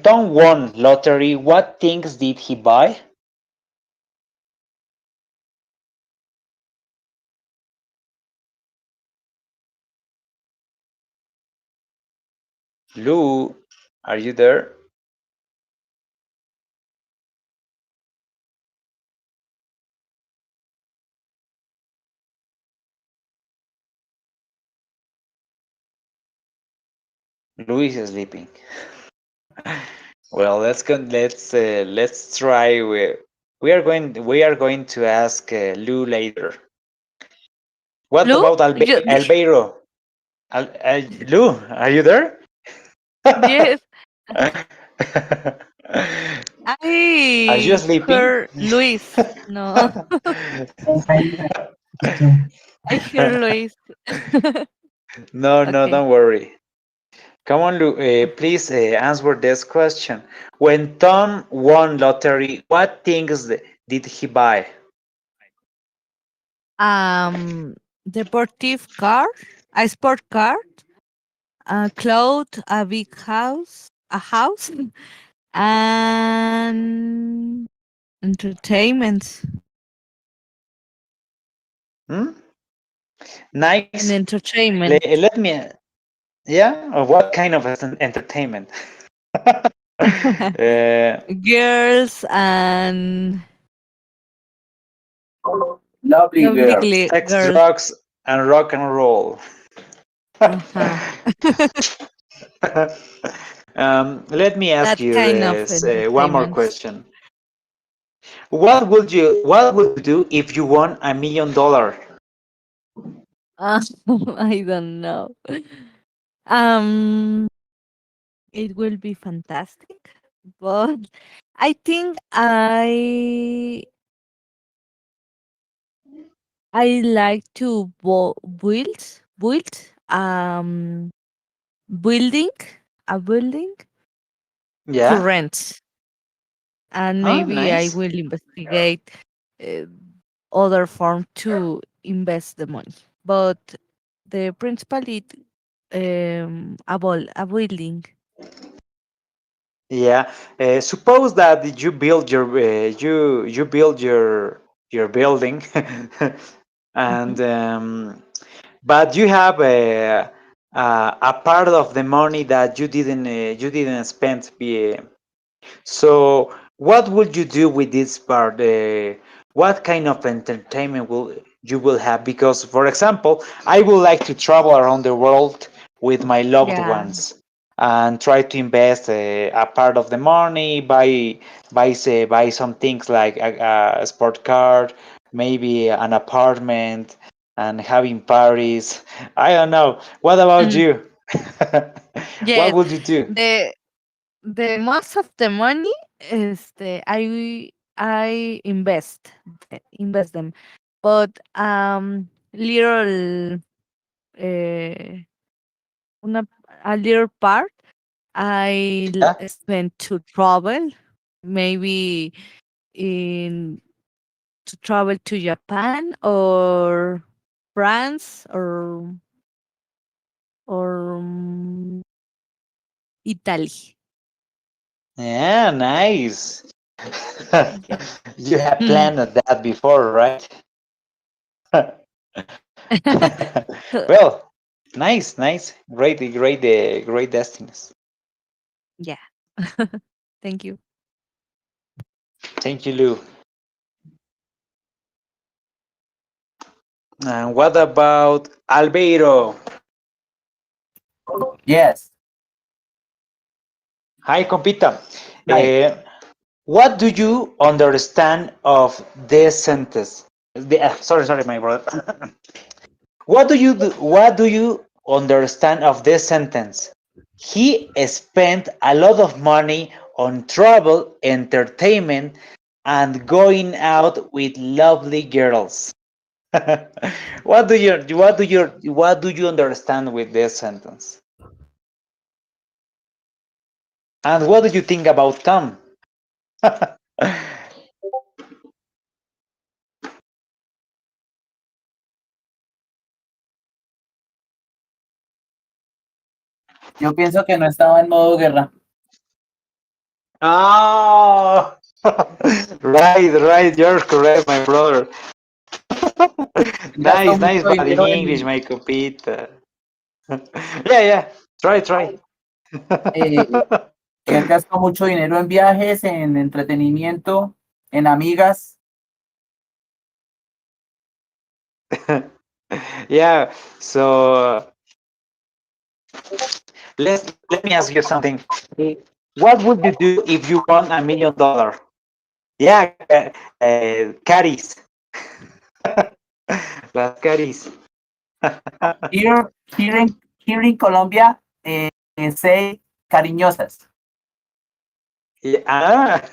Tom won lottery, what things did he buy? Lou, are you there? Lou is sleeping. Well, let's try. We are going to ask Lou later. What Lou, about Albeiro? Lou, are you there? yes, Are you I sleeping? heard Luis. No, Yes, I too. I hear Luis. No, no, Okay. don't worry. Come on, Lou. Please answer this question. When Tom won lottery, what things did he buy? Um, Deportive car, a sport car, a cloth, a big house, a house, and entertainment. Hmm? Nice. In entertainment. Let me. Yeah. Or what kind of entertainment? Girls and Lovely lovely girls. Sex, girls. drugs, and rock and roll. Uh-huh. Let me ask That you kind of one more entertainment. question. What would you do if you won $1 million? Uh, I don't know. Um, it will be fantastic, but I think I like to building a building to Yeah. rent, and Oh, maybe I nice. will investigate uh, other form to invest the money. But the principal is a building. Yeah. Suppose that you build your building, Mhm. and but you have a part of the money that you didn't spend. So, what would you do with this part? What kind of entertainment will have? Because, for example, I would like to travel around the world with my loved Yeah. ones and try to invest a part of the money, buy some things like a sport car, maybe an apartment, and having parties. I don't know. What about Mm, you? What yes. would you do? The the most of the money is I invest them, but little uh, una, a little part Yeah. spend to travel, maybe in to travel to Japan or France or Italy. Yeah, nice. Yeah. You have Mm. planned that before, right? Well, nice, nice. Great, great, great destinies. Yeah. Thank you. Thank you, Lou. And what about Albeiro? Yes. Hi, compita. Hi. What do you understand of this sentence? Sorry, my brother. What do you understand of this sentence? He spent a lot of money on travel, entertainment, and going out with lovely girls. What do you understand with this sentence? And what do you think about Tom? Yo pienso que no estaba en modo guerra. Oh, right, right. You're correct, my brother. Él gastó Nice, nice, mucho but in dinero English, my compita. Yeah, yeah. Try. eh, él gastó mucho dinero en viajes, en entretenimiento, en amigas. Yeah. So let me ask you something. What would you do if you won $1 million? Yeah, Caris. Las Caris. Here, here in Colombia, say cariñosas. Yeah,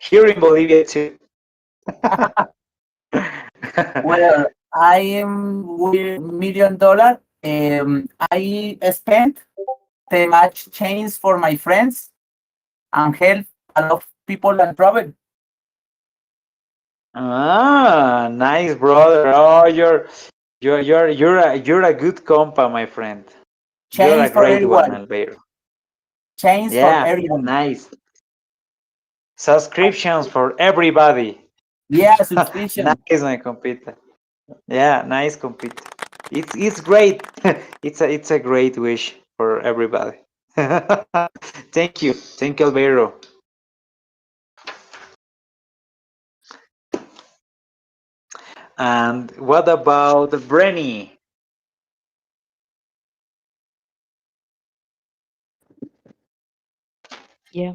here in Bolivia too. Well, I am with $1 million. I spent the match chains for my friends and help a lot of people and travel. Nice, brother. Oh, you're a good compa, my friend. You're a Chains for great one, everyone. Albeiro. Chains for Yeah, everyone. nice. Subscriptions for everybody. Yeah, subscription. Nice, my compita. Yeah, nice compete. It's great. It's a great wish for everybody. Thank you, Alvaro. And what about Brenny? Yeah.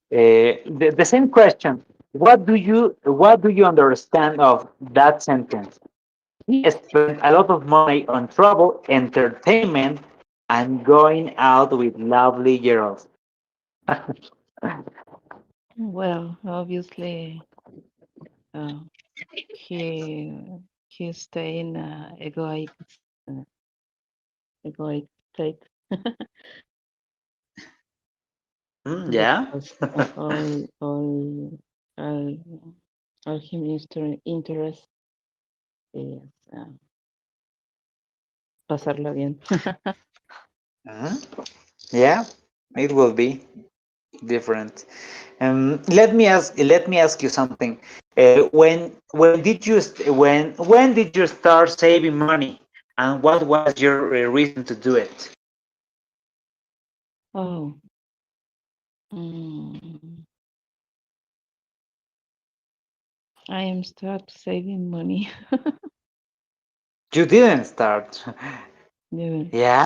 The same question. What do you understand of that sentence? He spent a lot of money on travel, entertainment, and going out with lovely girls. Well, obviously, uh, he he stay in uh, egoic state Yeah. because all all his interest is pasarla bien. Mhm. Yeah, it will be different. Let me ask you something. When did you when did you start saving money, and what was your reason to do it? Oh, mm, I am start saving money. You didn't start. Yeah. Yeah.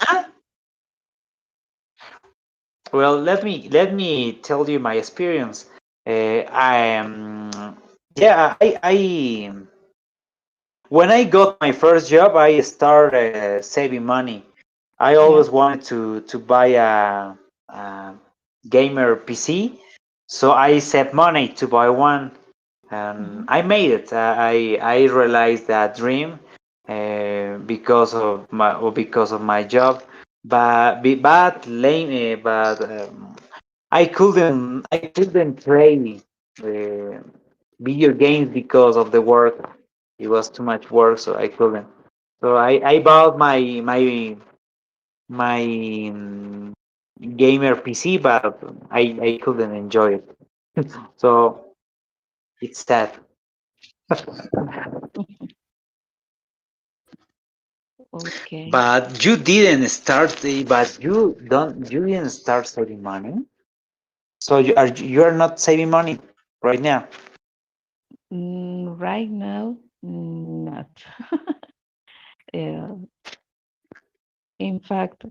Well, let me tell you my experience. I yeah, I when I got my first job, I started saving money. I Yeah. always wanted to buy a gamer PC, so I saved money to buy one, and Mhm. I made it. I realized that dream because of my job, but I couldn't play uh, video games because of the work. It was too much work, so I couldn't. So I bought my gamer PC, but I couldn't enjoy it. So it's sad. Okay. But you didn't start. You didn't start saving money. So you are not saving money right now. Right now, not. Yeah. In fact,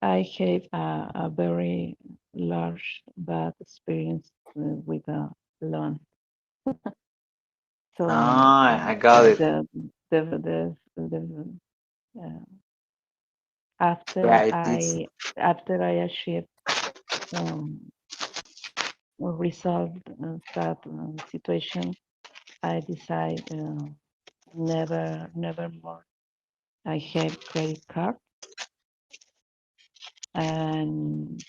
I have a very large bad experience with a loan. So Ah, I got it. the uh, Yeah, after it's I after I achieved um, or resolved that situation, I decide never more. I have credit card and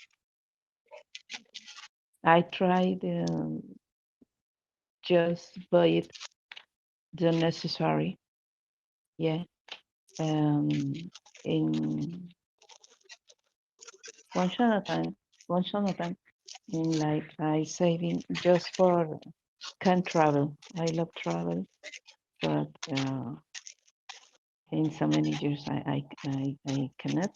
I tried just buy it the necessary. Yeah. In once at a time, once at a time. In like I saving just for can travel. I love travel, but in so many years I cannot.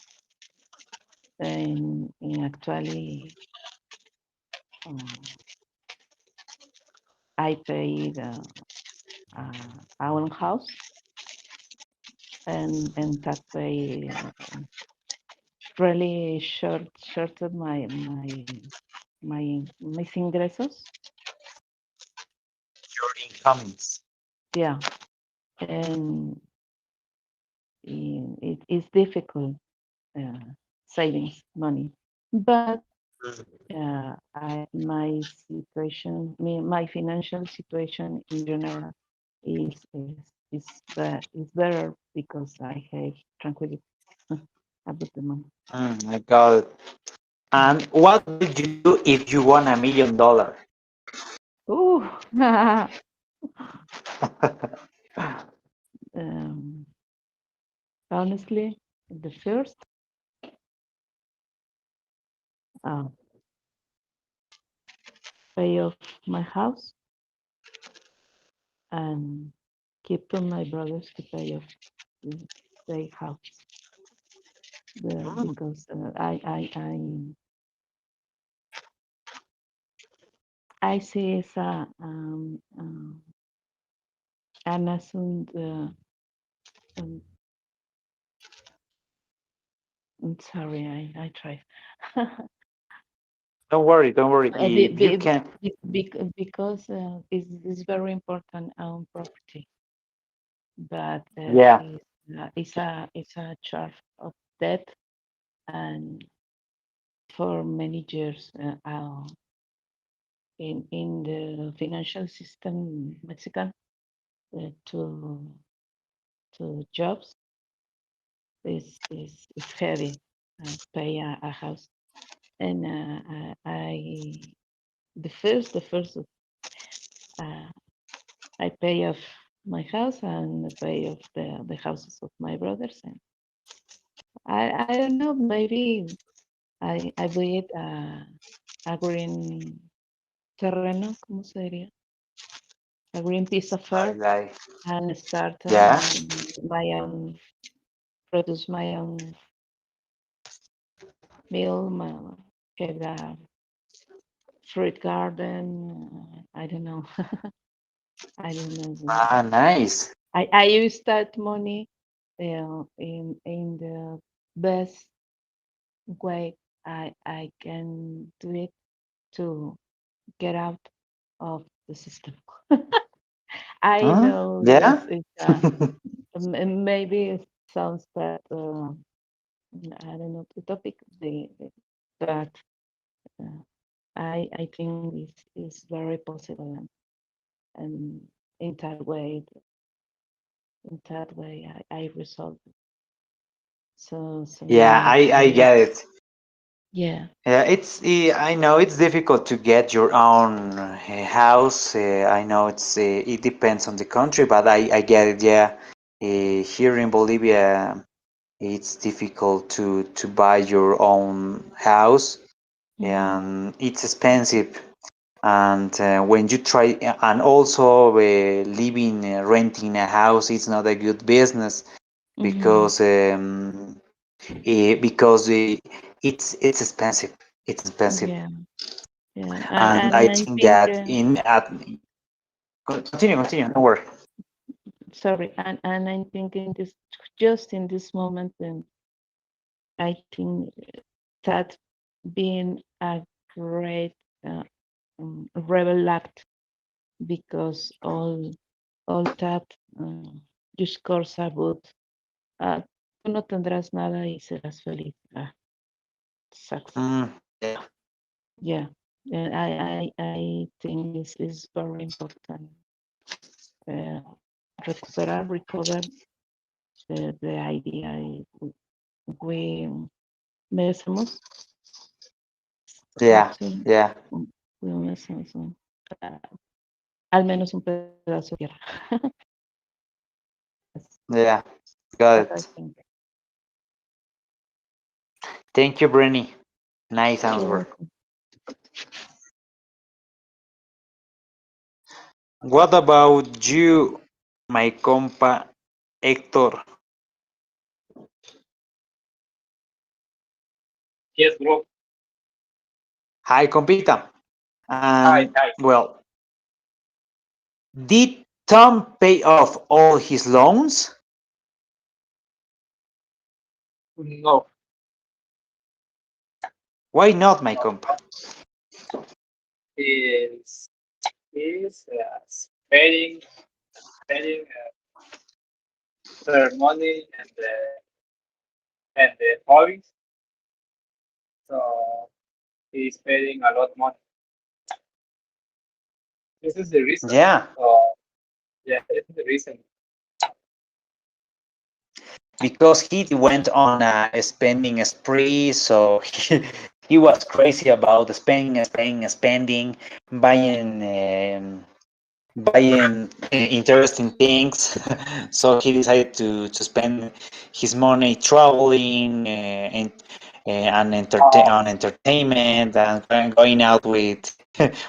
And actually, um, I paid our own house and that way really shorted mis ingresos. your incomings. Yeah, and it is difficult uh, savings money, but my situation, my financial situation in general is better because I have tranquility about the money. I got it. And what would you do if you won $1 million? Ooh. um, Honestly, the first, uh, pay off my house and keep to my brothers to pay off their house because I see it's a Amazon. I'm sorry, I tried. Don't worry, don't worry. You can. Because it's very important on property, but Yeah. it's a charge of debt, and for many years in the financial system Mexican to jobs is heavy. Pay a house, and I the first I pay off my house and pay off the houses of my brothers, and I don't know, maybe I buy a green terreno, ¿cómo se diría? A green piece of I earth, like. and start Yeah. my own, produce my own meal, have a fruit garden. I don't know. I don't know. Ah, nice. I use that money in the best way I can do it to get out of the system. I Huh? know Yeah. maybe it sounds that I don't know the topic, but uh, I think is very possible, and in that way I resolve it. So Yeah, now I get it. yeah. Yeah, I know it's difficult to get your own house. I know it depends on the country, but I get it. Yeah, here in Bolivia, it's difficult to buy your own house, and it's expensive. And when you try, and also living, renting a house, it's not a good business Mm-hmm. because it's expensive. It's expensive, Yeah, yeah, and and I I think think that in at continue, no worry. sorry, and I think in this just in this moment, and I think that being a great rebel act, because all that discourse about ah, tú no tendrás nada y serás feliz. Sucks. Yeah, Yeah, and I think this is very important. Uh, recover the idea we merecemos yeah, sí, yeah, we merecemos ah, al menos un pedazo de tierra. That's yeah. Got what I it. think. Thank you, Brenny. Nice You're answer. welcome. What about you, my compa Hector? Yes, bro. Hi, compita. Hi, And hi. well, did Tom pay off all his loans? No, Why not, my compa? is spending their money and the hobbies. So he's spending a lot of money. This is the reason. Yeah, Yeah, this is the reason. because he went on a spending spree, so he was crazy about spending, buying interesting things. So he decided to spend his money traveling on entertainment and going out with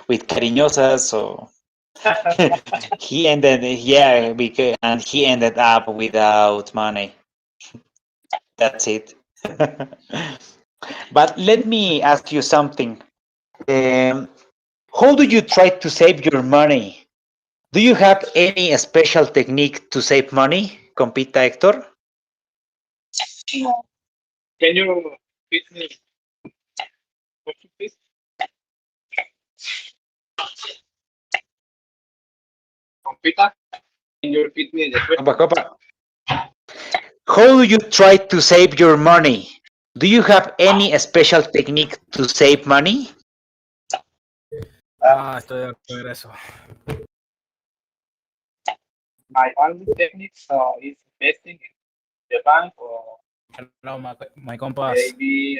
with cariñosas. So He ended, yeah, because and he ended up without money. That's it. But let me ask you something. How do you try to save your money? Do you have any special technique to save money, compita Hector? Can you repeat me question, please? Compita, can you repeat me the question? Copa, copa. How do you try to save your money? Do you have any special technique to save money? Estoy de acuerdo en eso. My only technique is investing in the bank or Hello, my Compas. maybe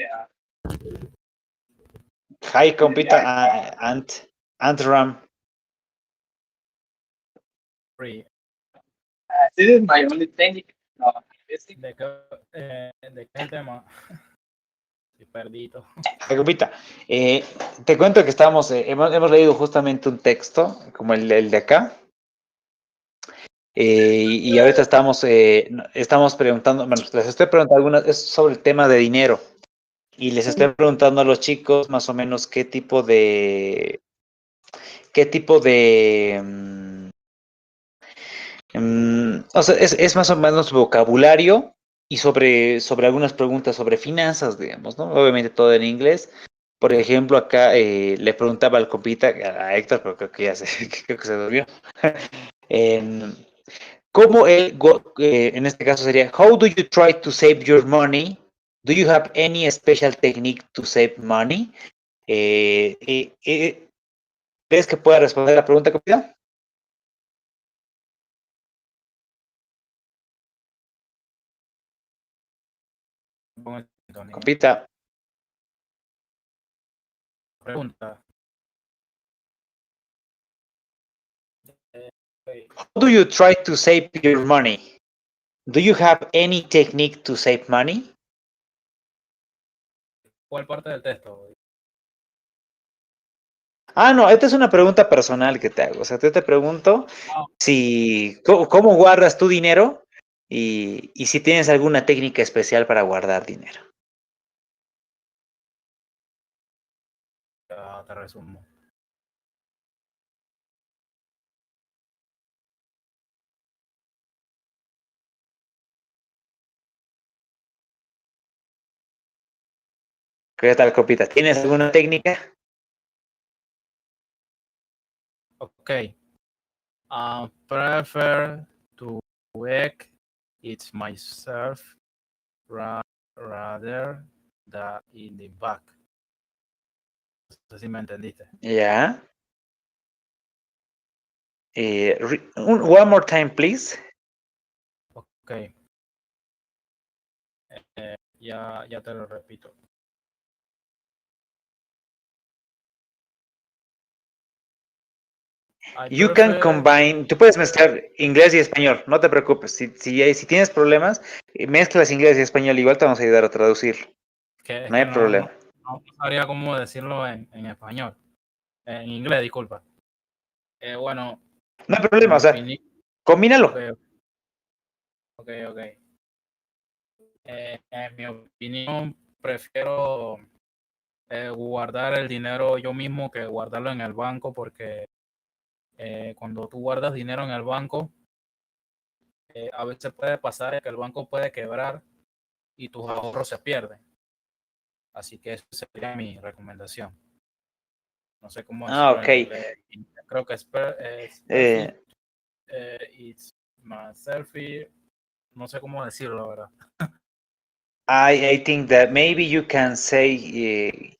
Hi, compita, and Ram. Free. this is my only technique. Investing. ¿De qué es el tema? Estoy perdido. Hi, compita. Te cuento que hemos leído justamente un texto, como el de acá, y ahorita estamos preguntando, bueno, les estoy preguntando algunas, es sobre el tema de dinero, y les estoy preguntando a los chicos más o menos qué tipo de o sea, es más o menos vocabulario y sobre algunas preguntas sobre finanzas, digamos, ¿no? Obviamente todo en inglés. Por ejemplo, acá le preguntaba al compita, a Héctor, pero creo que creo que se durmió. En, ¿Cómo en este caso sería, how do you try to save your money? Do you have any special technique to save money? ¿Crees que pueda responder la pregunta, compita? Compita. Pregunta. Okay. How do you try to save your money? Do you have any technique to save money? ¿Cuál parte del texto? No, esta es una pregunta personal que te hago. O sea, yo te pregunto Ah, cómo guardas tu dinero y si tienes alguna técnica especial para guardar dinero. ya te resumo. ¿Qué tal, copita? ¿Tienes alguna técnica? Okay. Prefer to wake it myself rather than in the back. No sé si me entendiste. Ya. One more time, please. Okay. Ya te lo repito. You can combine, tú puedes mezclar inglés y español, no te preocupes. Si tienes problemas, mezclas inglés y español, igual te vamos a ayudar a traducir. No hay problema. No sabría cómo decirlo en español. En inglés, disculpa. Bueno. No hay problema, o sea, combínalo. Ok. En mi opinión, prefiero guardar el dinero yo mismo que guardarlo en el banco porque cuando tú guardas dinero en el banco, a veces puede pasar que el banco puede quebrar y tus ahorros se pierden. Así que esa sería mi recomendación. No sé cómo decirlo Ok. en inglés. Creo que it's my selfie. No sé cómo decirlo, ¿verdad? I think that maybe you can say,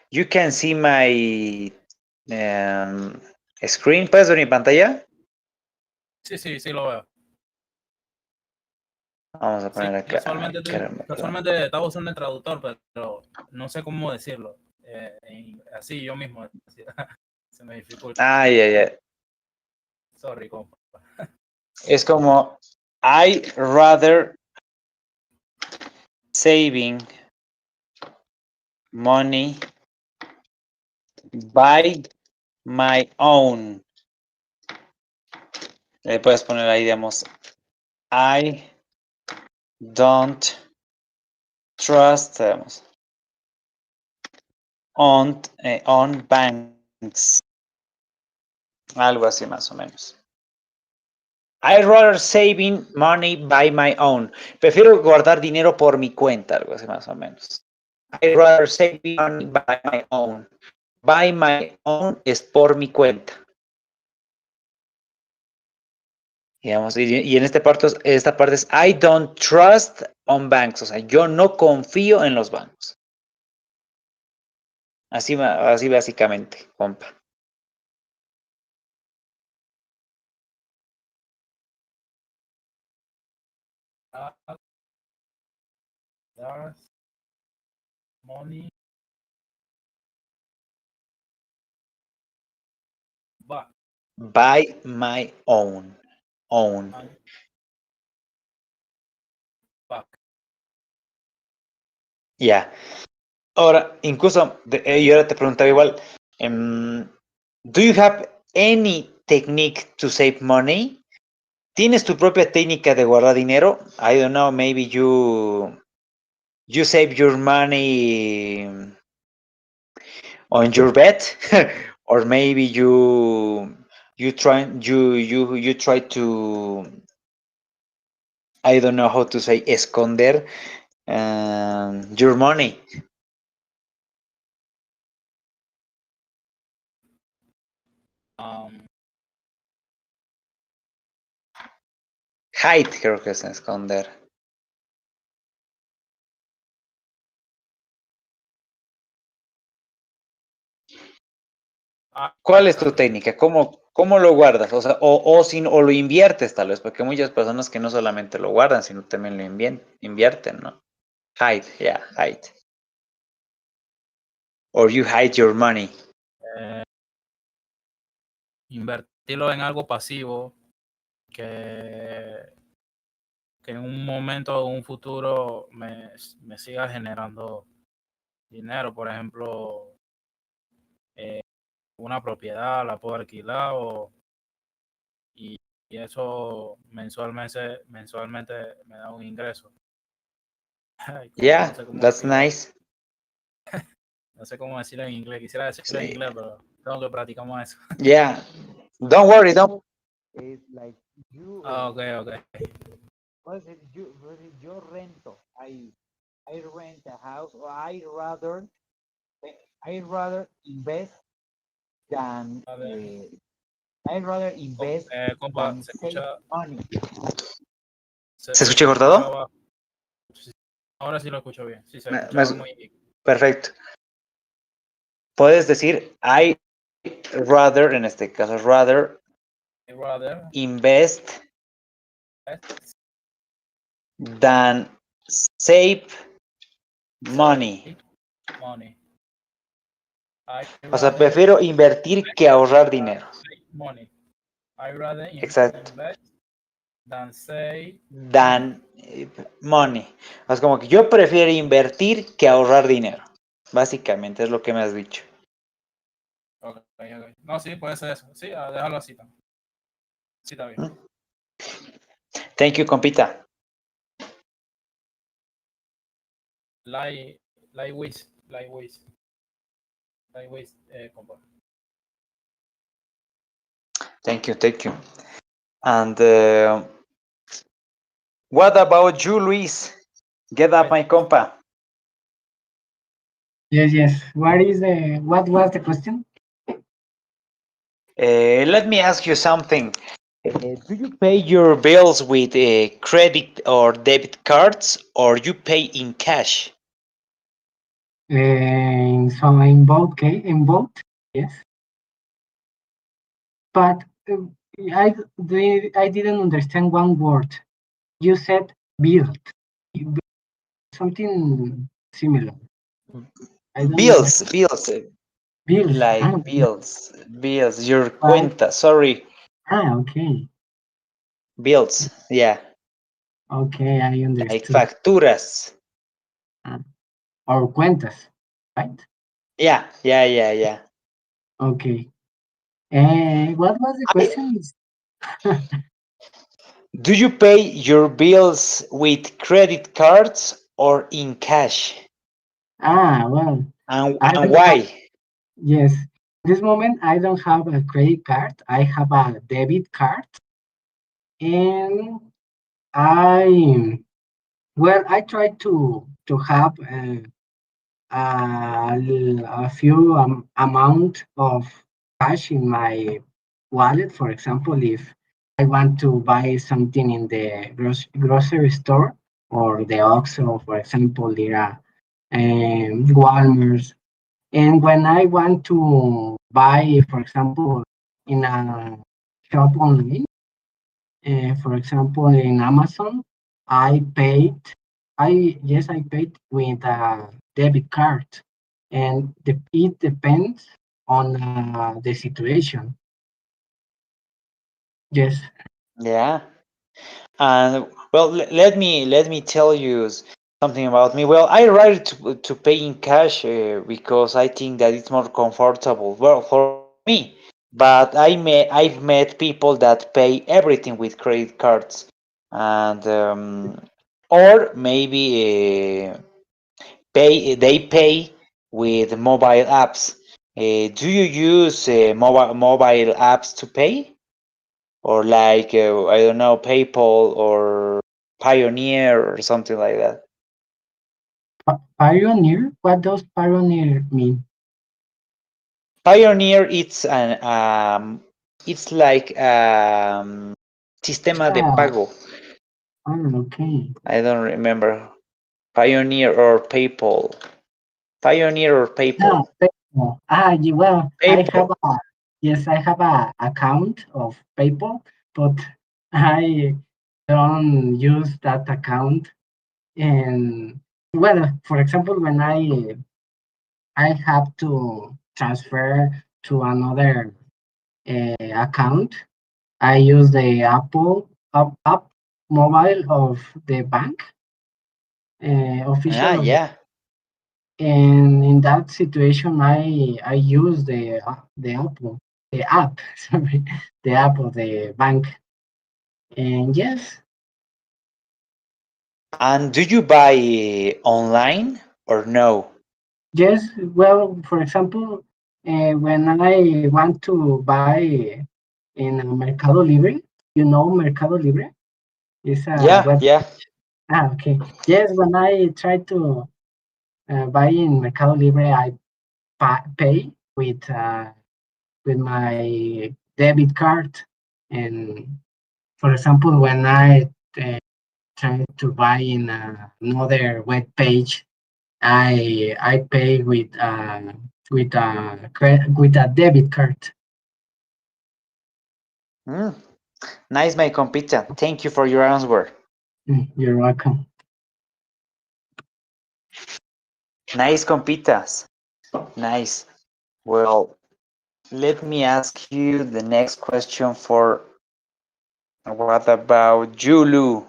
you can see my screen. ¿Puedes ver mi pantalla? Sí, lo veo. Vamos a poner acá. Casualmente estaba usando el traductor, pero no sé cómo decirlo. Así yo mismo. Se me dificulta. Ya. Sorry, compa. Es como, I rather saving money by my own. Le puedes poner ahí, digamos, I don't trust, digamos, on banks. Algo así más o menos. I rather saving money by my own. Prefiero guardar dinero por mi cuenta, algo así más o menos. I rather saving money by my own. By my own es por mi cuenta. Digamos, y en esta parte es I don't trust on banks. O sea, yo no confío en los bancos. Así básicamente, compa. There's money back. By my own. Own. Back. Ya. Ahora, incluso, yo ahora te preguntaba igual, ¿do you have any technique to save money? ¿Tienes tu propia técnica de guardar dinero? I don't know, maybe you save your money on your bed, or maybe you try to, I don't know how to say, esconder your money. Hide, creo que es esconder. ¿Cuál es tu técnica? ¿Cómo lo guardas? O sea, o lo inviertes tal vez, porque hay muchas personas que no solamente lo guardan, sino también lo invierten, ¿no? Hide, yeah, hide. Or you hide your money. Invertirlo en algo pasivo que en un momento o un futuro me siga generando dinero. Por ejemplo, una propiedad la puedo alquilar y eso mensualmente me da un ingreso. Ay, Yeah, no sé cómo that's decirlo. nice. No sé cómo decirlo en inglés. Quisiera decirlo en Sí. inglés, pero tengo que practicar más eso. Yeah, don't worry, don't. It's like you. Okay. What is it? Yo rento. I rent a house, or I rather invest than I rather invest Compa, than se save escucha. money. ¿Se escucha escucha cortado? abajo? Ahora sí lo escucho bien. Sí, se Me- escuchaba me- muy. Perfecto. Puedes decir I rather, en este caso, rather Rather invest than save money. money. O sea, prefiero invertir que ahorrar dinero. Money. I rather Exacto. invest than save Than money. O sea, como que yo prefiero invertir que ahorrar dinero. Básicamente es lo que me has dicho. Okay. No, sí, puede ser eso. Sí, déjalo así también. Sí, está bien. Thank you, compita. Like with, compa. Thank you. And what about you, Luis? Get up, my compa. Yes. What was the question? Let me ask you something. Do you pay your bills with credit or debit cards, or you pay in cash? So in both, yes. But I didn't understand one word. You said build, something similar. I don't Bills, understand. Bills. like bills, your cuenta, sorry, Okay. bills, yeah, Okay, I like understood. facturas. Or cuentas, right? Yeah. Okay. What was the question? Do you pay your bills with credit cards or in cash? Well, I And don't have, why? yes. This moment, I don't have a credit card. I have a debit card. And I, well, I try to have a few amount of cash in my wallet. For example, if I want to buy something in the grocery store or the Oxxo, for example, there are Walmart. And when I want to buy, for example, in a shop online, for example, in Amazon, I paid, yes, I paid with a debit card, and it depends on the situation. Yes. Yeah. And well, let me tell you something about me. Well, I rather to pay in cash because I think that it's more comfortable. Well, for me, but I've met people that pay everything with credit cards, and or maybe they pay with mobile apps. Do you use mobile apps to pay? Or like I don't know, PayPal or Pioneer or something like that. Pioneer? What does pioneer mean? Pioneer, it's like sistema de Yeah. pago. Okay. I don't remember. Pioneer or PayPal. Pioneer or No, PayPal. PayPal. Well, I have PayPal. yes, I have a account of PayPal, but I don't use that account. And well, for example, when I have to transfer to another account, I use the Apple app mobile of the bank, Ah, official of the, yeah. and in that situation, I use the Apple, the app, sorry, the app of the bank, and yes, And do you buy online or no? yes. Well, for example, when I want to buy in Mercado Libre, Mercado Libre is a Yeah, web. yeah. Okay. Yes, when I try to buy in Mercado Libre, I pay with my debit card. And for example, when I try to buy in another web page, I pay with a debit card. Mm, nice, my compita. Thank you for your answer. You're welcome. Nice compitas. Nice. Well, let me ask you the next question for what about Julu?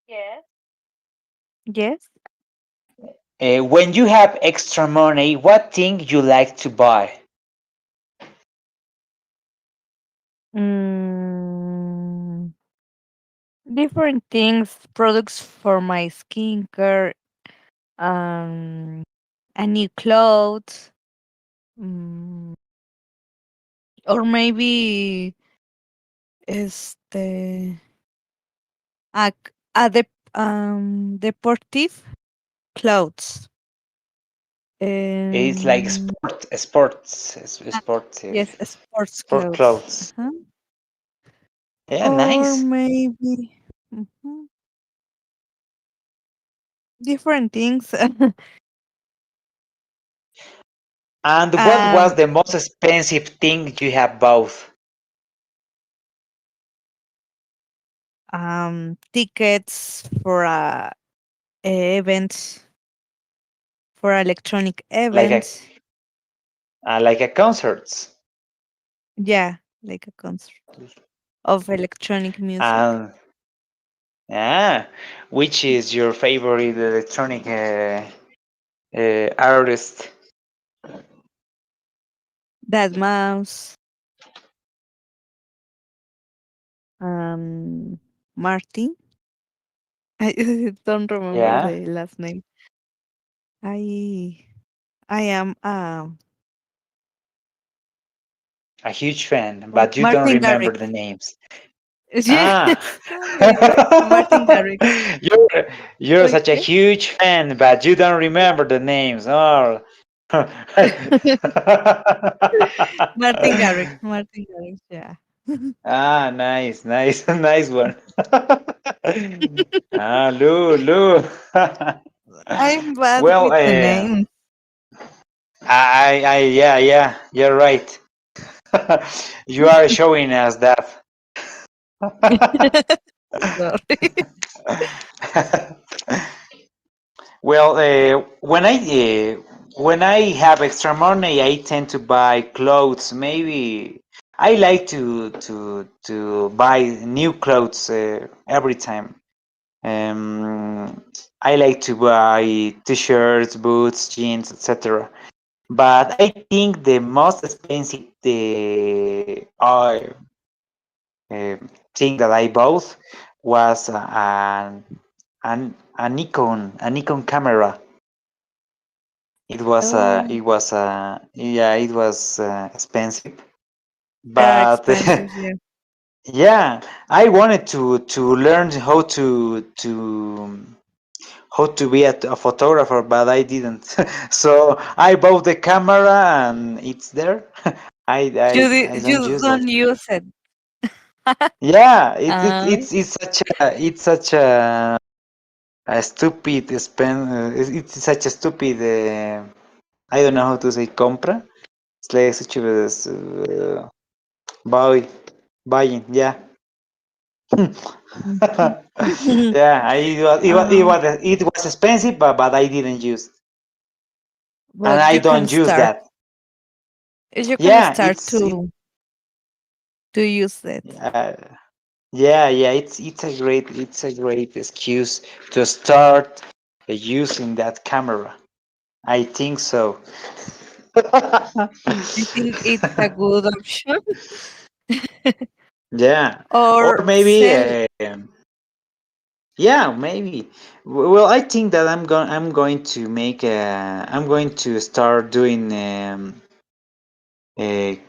Yes. Yes. When you have extra money, what thing you like to buy? Mm, different things, products for my skincare, um, a new clothes, mm, or maybe este deportive clothes. It's like Um, ah, yes, sports sport clothes. clothes. Uh-huh. Yeah, Or nice. maybe mhm, different things. And what was um, the most expensive thing you have bought? tickets for events, for electronic Like a events. concerts. Yeah, like a concert of electronic music. And yeah, which is your favorite electronic artist? That mouse. Martin. I don't remember Yeah, the last name. I I am a huge fan, but you don't Martin remember Garrix. the names. Yes, Ah, Martin Garrix. you're you're Wait, such a ¿qué? huge fan, but you don't remember the names. Oh. Martin Garrix. Martin Garrix. Yeah. Ah, nice, nice, nice one. Ah, Lou, Lou. I'm bad Well, with the names. yeah, yeah, you're right. You are showing us that. Sorry. Well, when I have extra money, I tend to buy clothes. Maybe I like to buy new clothes every time. I like to buy t-shirts, boots, jeans, etc. But I think the most expensive uh, thing that I bought was a Nikon camera. Oh, Yeah, it was expensive, they are but expensive. Yeah. yeah, I wanted to learn how to be a photographer, but I didn't. So I bought the camera and it's there. I don't You use that. don't use it. Yeah, Uh, it's such a stupid it's such a stupid I don't know how to say compra. It's like such a buy buying. Yeah. Yeah, um, it was expensive, but I didn't use it. And but I you can don't use start. that. You can Yeah, start to use it. uh, yeah, it's a great excuse to start using that camera. I think so. I think it's a good option. Yeah, or Or maybe sell. yeah, maybe. Well, I think that I'm going to start doing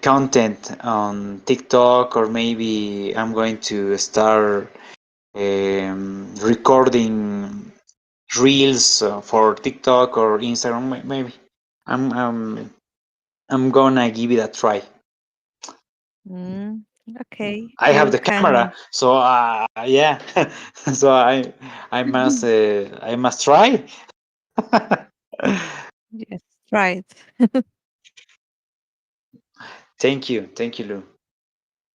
content on TikTok, or maybe I'm going to start recording reels for TikTok or Instagram. Maybe I'm um, I'm gonna give it a try. Mm, okay, I have you the camera, can. so yeah, so I must try. Yes, right. Thank you, Lou.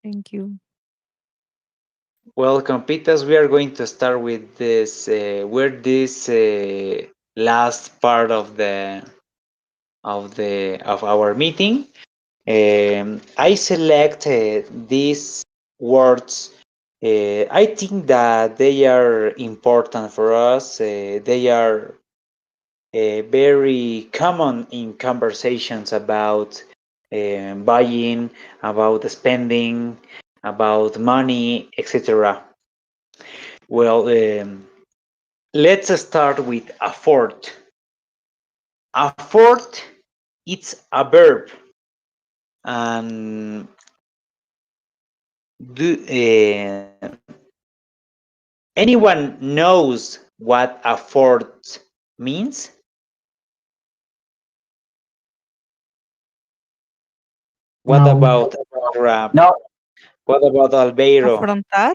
Thank you. Well, compitas, we are going to start with this. We're this last part of our meeting. I select these words. I think that they are important for us. They are very common in conversations about buying, about spending, about money, etc. Well, let's start with afford. Afford, it's a verb, and anyone knows what afford means? What No. about Rab? No, What about Albeiro? Afrontar.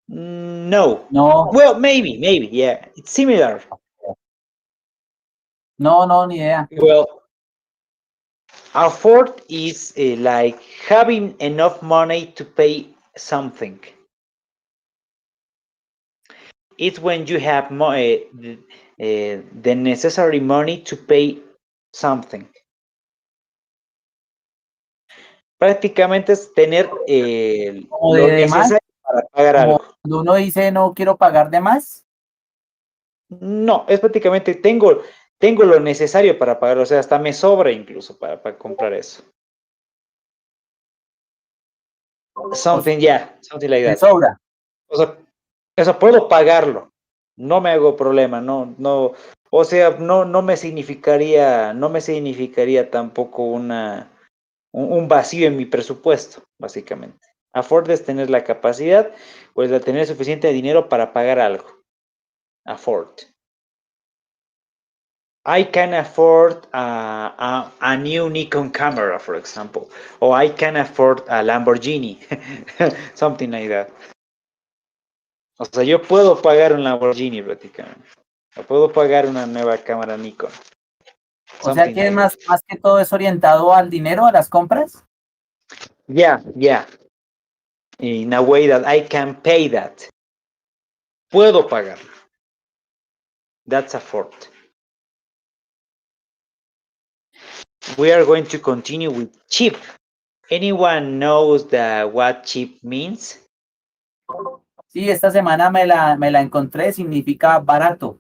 No. no, Well, maybe, yeah. It's similar. no, ni idea. Well, afford is like having enough money to pay something. It's when you have the necessary money to pay something. Prácticamente es tener Como lo de más, necesario para pagar como algo. cuando uno dice no quiero pagar de más. No, es prácticamente tengo lo necesario para pagar, o sea, hasta me sobra incluso para comprar eso. Something, yeah, something like Me that. sobra. O sea, puedo pagarlo, no me hago problema, o sea, no me significaría tampoco un vacío en mi presupuesto, básicamente. Afford es tener la capacidad, pues de tener suficiente dinero para pagar algo. Afford. I can afford a new Nikon camera, for example, or I can afford a Lamborghini, something like that. O sea, yo puedo pagar un Lamborghini prácticamente. O puedo pagar una nueva cámara Nikon. O sea Something que like that. más que todo es orientado al dinero, a las compras. Yeah. In a way that I can pay that. Puedo pagar. That's afford. We are going to continue with cheap. Anyone knows what cheap means? Sí, esta semana me la encontré, significa barato.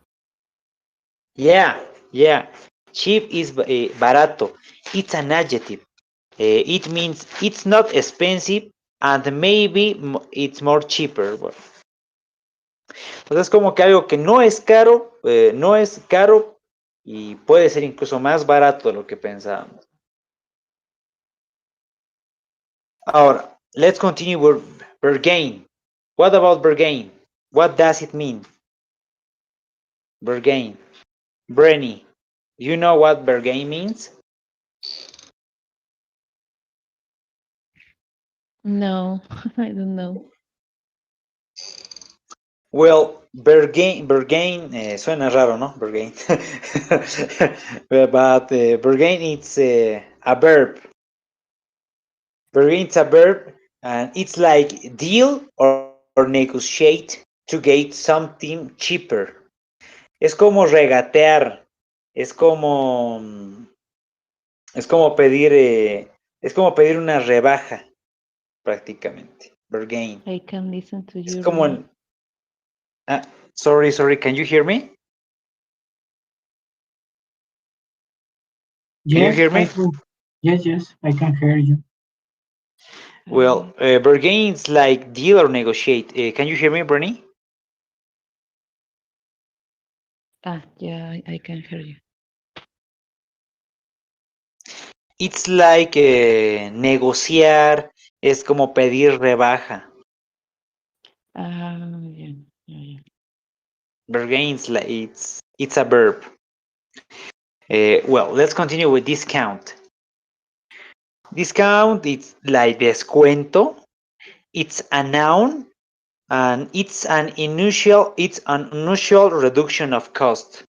Yeah. Cheap is barato. It's an adjective. It means it's not expensive and maybe it's more cheaper. Bueno, pues es como que algo que no es caro y puede ser incluso más barato de lo que pensábamos. Ahora, let's continue with bargain. What about bargain? What does it mean? Bargain. Brenny, you know what bargain means? No, I don't know. Well, bargain suena raro, ¿no? Bargain. But bargain it's a verb. Bargain it's a verb and it's like deal or negotiate to get something cheaper. Es como regatear, es como es como pedir una rebaja prácticamente. Bargain. I can listen to Es you, como Ronnie. sorry, can you hear me? Can you Yes, hear I me? can. Yes, I can hear you. Well, bargain is like deal or negotiate. Can you hear me, Bernie? Yeah, I can hear you. It's like negociar, es como pedir rebaja. Yeah. Bargain is like it's a verb. Well, let's continue with discount. Discount it's like descuento. It's a noun and it's an unusual reduction of cost.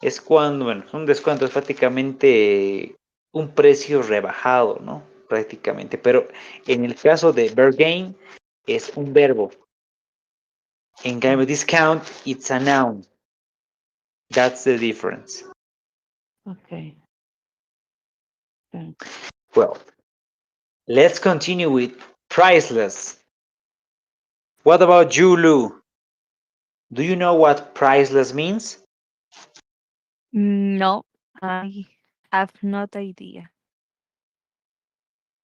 Es cuando, bueno, un descuento es prácticamente un precio rebajado, ¿no? Prácticamente. Pero en el caso de bargain es un verbo. En cambio, discount, it's a noun. That's the difference. Okay. Thanks. Well, let's continue with priceless. What about you, Lou? Do you know what priceless means? No, I have not idea.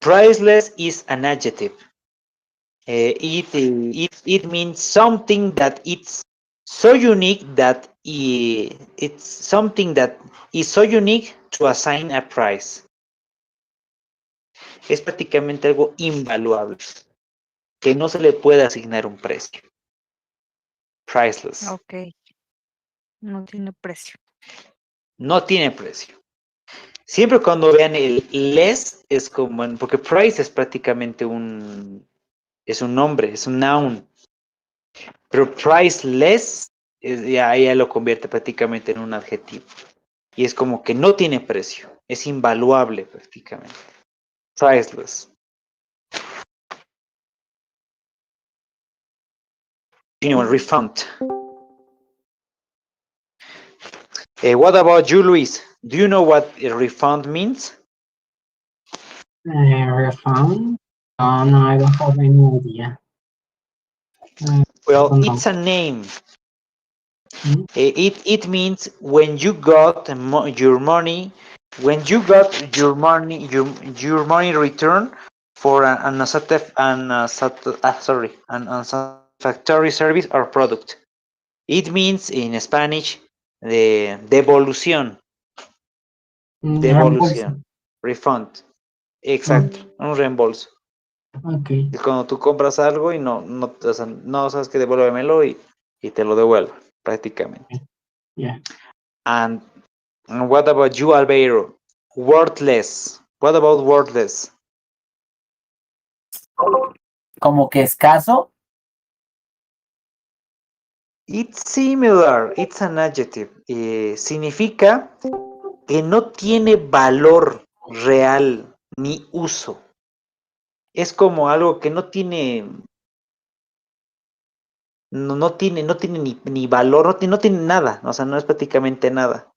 Priceless is an adjective. It means something that it's so unique that it's something that is so unique to assign a price. Es prácticamente algo invaluable que no se le puede asignar un precio. Priceless. Ok, no tiene precio. No tiene precio. Siempre cuando vean el less es como porque price es prácticamente es un nombre, es un noun. Pero priceless ya lo convierte prácticamente en un adjetivo. Y es como que no tiene precio, es invaluable prácticamente. Priceless. Refund. What about you, Luis? Do you know what a refund means? Refund? No, I don't have any idea. Well, Don't it's a name. know. It means when you got your money, your money returned for an unsatisfactory service or product. It means in Spanish de devolución, Reembolso. refund. Exacto, un reembolso. Ok. Es cuando tú compras algo y no, o sea, no sabes que devuélvemelo y te lo devuelvo, prácticamente. Ya. And what about you, Albeiro? Worthless. What about worthless? Como que escaso. It's similar. It's an adjective. Significa que no tiene valor real ni uso. Es como algo que no tiene, no tiene ni valor, no tiene nada, o sea, no es prácticamente nada.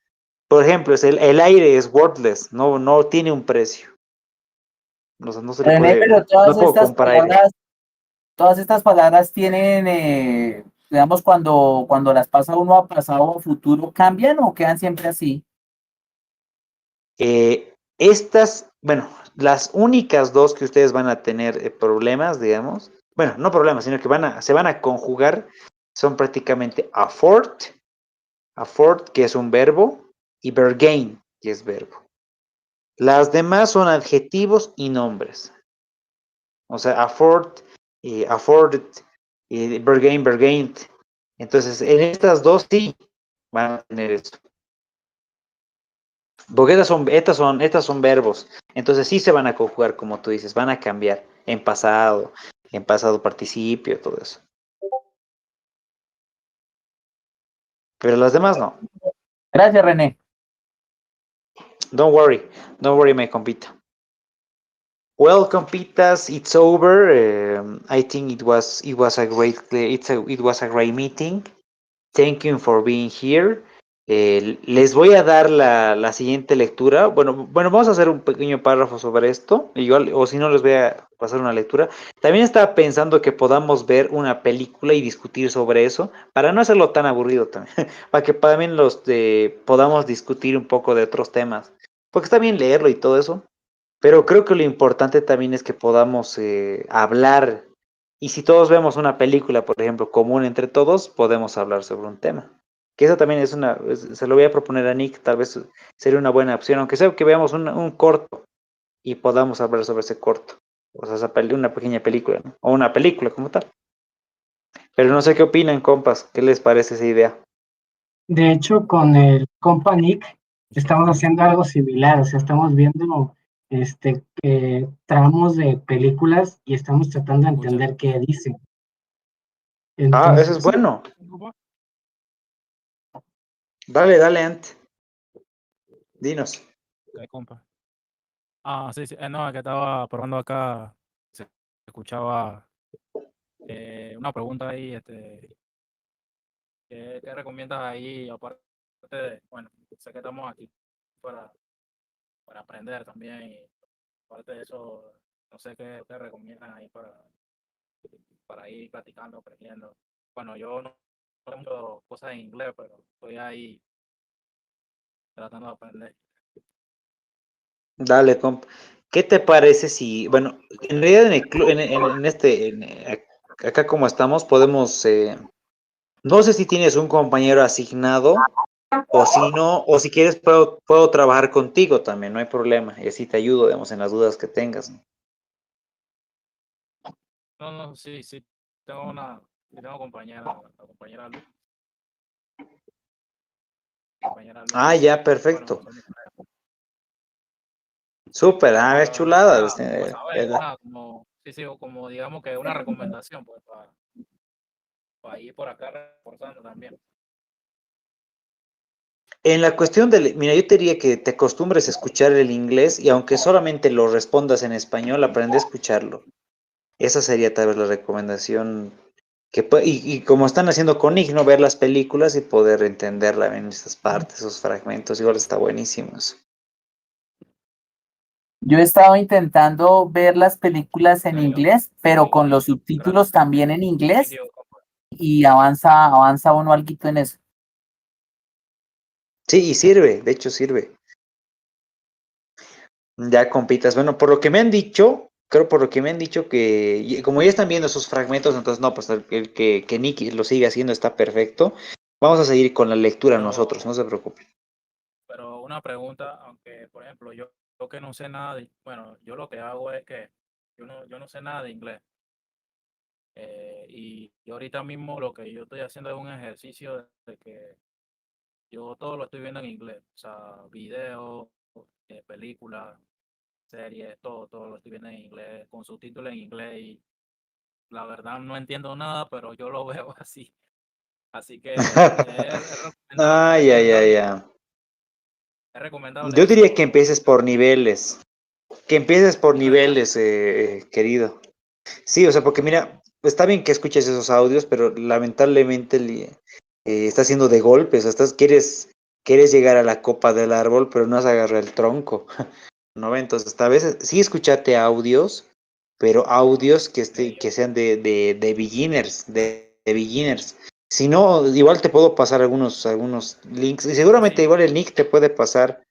Por ejemplo, el aire es worthless, no tiene un precio. O sea, no se le René, puede, pero no puedo comprar aire. todas estas palabras tienen, digamos, cuando las pasa uno a pasado o futuro, ¿cambian o quedan siempre así? Estas, bueno, las únicas dos que ustedes van a tener problemas, digamos, bueno, no problemas, sino que se van a conjugar, son prácticamente afford, que es un verbo, y bergain, que es verbo. Las demás son adjetivos y nombres. O sea, afforded, bergained. Entonces, en estas dos sí van a tener esto. Porque estas son verbos. Entonces sí se van a conjugar, como tú dices, van a cambiar en pasado participio, todo eso. Pero las demás no. Gracias, René. Don't worry, my compita. Well, compitas, it's over. I think it was a great meeting. Thank you for being here. Les voy a dar la siguiente lectura. Bueno, vamos a hacer un pequeño párrafo sobre esto. Igual, o si no, les voy a pasar una lectura. También estaba pensando que podamos ver una película y discutir sobre eso, para no hacerlo tan aburrido también, para que también podamos discutir un poco de otros temas. Porque está bien leerlo y todo eso, pero creo que lo importante también es que podamos hablar. Y si todos vemos una película, por ejemplo, común entre todos, podemos hablar sobre un tema. Que eso también se lo voy a proponer a Nick, tal vez sería una buena opción, aunque sea que veamos un corto y podamos hablar sobre ese corto. O sea, una pequeña película, ¿no? O una película como tal. Pero no sé qué opinan, compas, ¿qué les parece esa idea? De hecho, con el compa Nick estamos haciendo algo similar, o sea, estamos viendo tramos de películas y estamos tratando de Escucha. entender qué dicen. Ah, eso es Entonces, bueno. Dale, Ant. Dinos. Ok, compa. Ah, sí, sí. No, que estaba probando acá. Se escuchaba una pregunta ahí, ¿qué recomiendas ahí? Aparte de, bueno, sé que estamos aquí para, para aprender también y aparte de eso, no sé qué recomiendan ahí para ir platicando, aprendiendo. Bueno, yo no sé mucho cosas en inglés, pero estoy ahí tratando de aprender. Dale, compa. ¿Qué te parece si, bueno, en realidad acá como estamos, podemos, no sé si tienes un compañero asignado o si no, o si quieres puedo trabajar contigo también, no hay problema, y así te ayudo, digamos, en las dudas que tengas, ¿no? No, no, sí, sí, tengo compañera, la compañera Luz, Ah, ya, bueno, perfecto. somos Súper, como es chulada. para saber, como, sí, sí, o como digamos que una recomendación, pues, para ir por acá reforzando también. En la cuestión mira, yo te diría que te acostumbres a escuchar el inglés y aunque solamente lo respondas en español, aprende a escucharlo. Esa sería tal vez la recomendación y como están haciendo con Nick, ¿no? Ver las películas y poder entenderla en estas partes, esos fragmentos, igual está buenísimo eso. Yo he estado intentando ver las películas en Dale, inglés, pero con los subtítulos también en inglés y avanza uno alguito en eso. Sí, y sirve, de hecho sirve. Ya compitas. Bueno, por lo que me han dicho, creo por lo que me han dicho que, como ya están viendo esos fragmentos, entonces no, pues que Nick lo sigue haciendo está perfecto. Vamos a seguir con la lectura nosotros, no se preocupen. Pero una pregunta, aunque por ejemplo yo que no sé nada de, bueno, yo lo que hago es que yo no sé nada de inglés. Y ahorita mismo lo que yo estoy haciendo es un ejercicio de que yo todo lo estoy viendo en inglés. O sea, videos, películas, series, todo lo estoy viendo en inglés, con subtítulos en inglés. Y la verdad no entiendo nada, pero yo lo veo así. Así que Ay, ay, ay, ay. es recomendable Yo diría que eso. empieces por niveles. Que empieces por De verdad. niveles, querido. Sí, o sea, porque mira, está bien que escuches esos audios, pero lamentablemente está haciendo de golpes. O sea, quieres llegar a la copa del árbol, pero no has agarrado el tronco. ¿No ve? Entonces, a veces sí escuchate audios, pero audios que sean de beginners, de beginners. Si no, igual te puedo pasar algunos links, y seguramente Sí, igual el Nick te puede pasar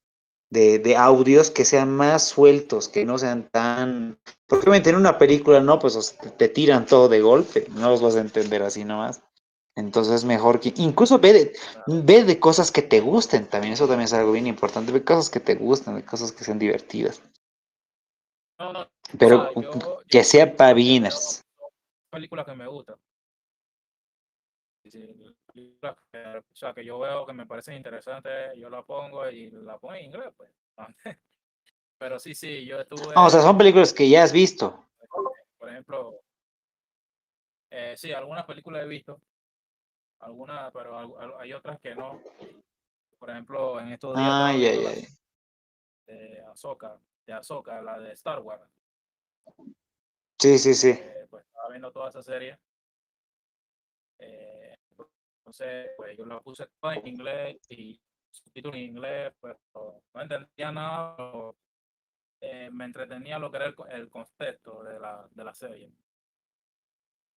de audios que sean más sueltos, que no sean tan... Porque obviamente en una película, no, pues te tiran todo de golpe, no los vas a entender así nomás. Entonces es mejor que incluso ve de cosas que te gusten también, eso también es algo bien importante, ve cosas que te gusten, de cosas que sean divertidas, no, no, o pero sea, que yo sea para lo que veo beginners. son películas que me gustan. Sí, sí, películas o sea, que yo veo que me parecen interesantes, yo la pongo y la pongo en inglés, pues. Pero sí, sí, yo Ah, o sea, estuve, son películas que ya has visto. por ejemplo, sí, algunas películas he visto, algunas, pero hay otras que no. Por ejemplo, en estos días estaba Ay, viendo ay, la ay. de Ahsoka, la de Star Wars. Sí, sí, sí. Pues estaba viendo toda esa serie. Eh, entonces, pues yo la puse toda en inglés y subtítulos en inglés, pues no entendía nada, pero, me entretenía lo que era el concepto de la serie.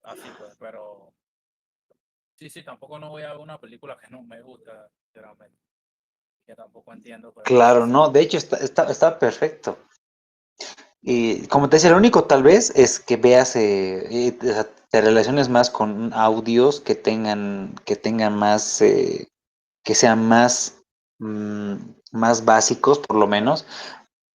Así pues, pero sí, sí, tampoco no voy a ver una película que no me gusta, sinceramente, que tampoco entiendo, pues para qué Claro, hacerlo. no, de hecho está perfecto. Y como te decía, lo único tal vez es que veas, o sea, te relaciones más con audios que tengan más, que sean más, más básicos, por lo menos,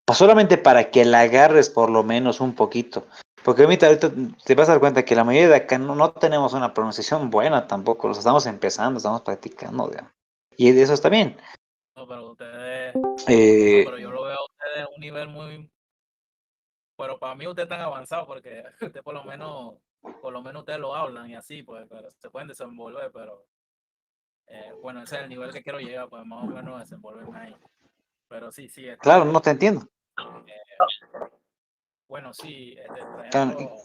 pues solamente para que la agarres por lo menos un poquito. Porque ahorita te vas a dar cuenta que la mayoría de acá no tenemos una pronunciación buena tampoco, los estamos empezando, estamos practicando, digamos. Y eso está bien. No, pero ustedes, no, Eh, pero yo lo veo a ustedes a un nivel muy, pero para mí ustedes están avanzados porque ustedes por lo menos ustedes lo hablan y así, pues, pero se pueden desenvolver, pero bueno, ese es el nivel que quiero llegar, pues más o menos desenvolverme ahí. Pero sí, sí, claro, no te entiendo. bueno, sí, por Claro, ejemplo,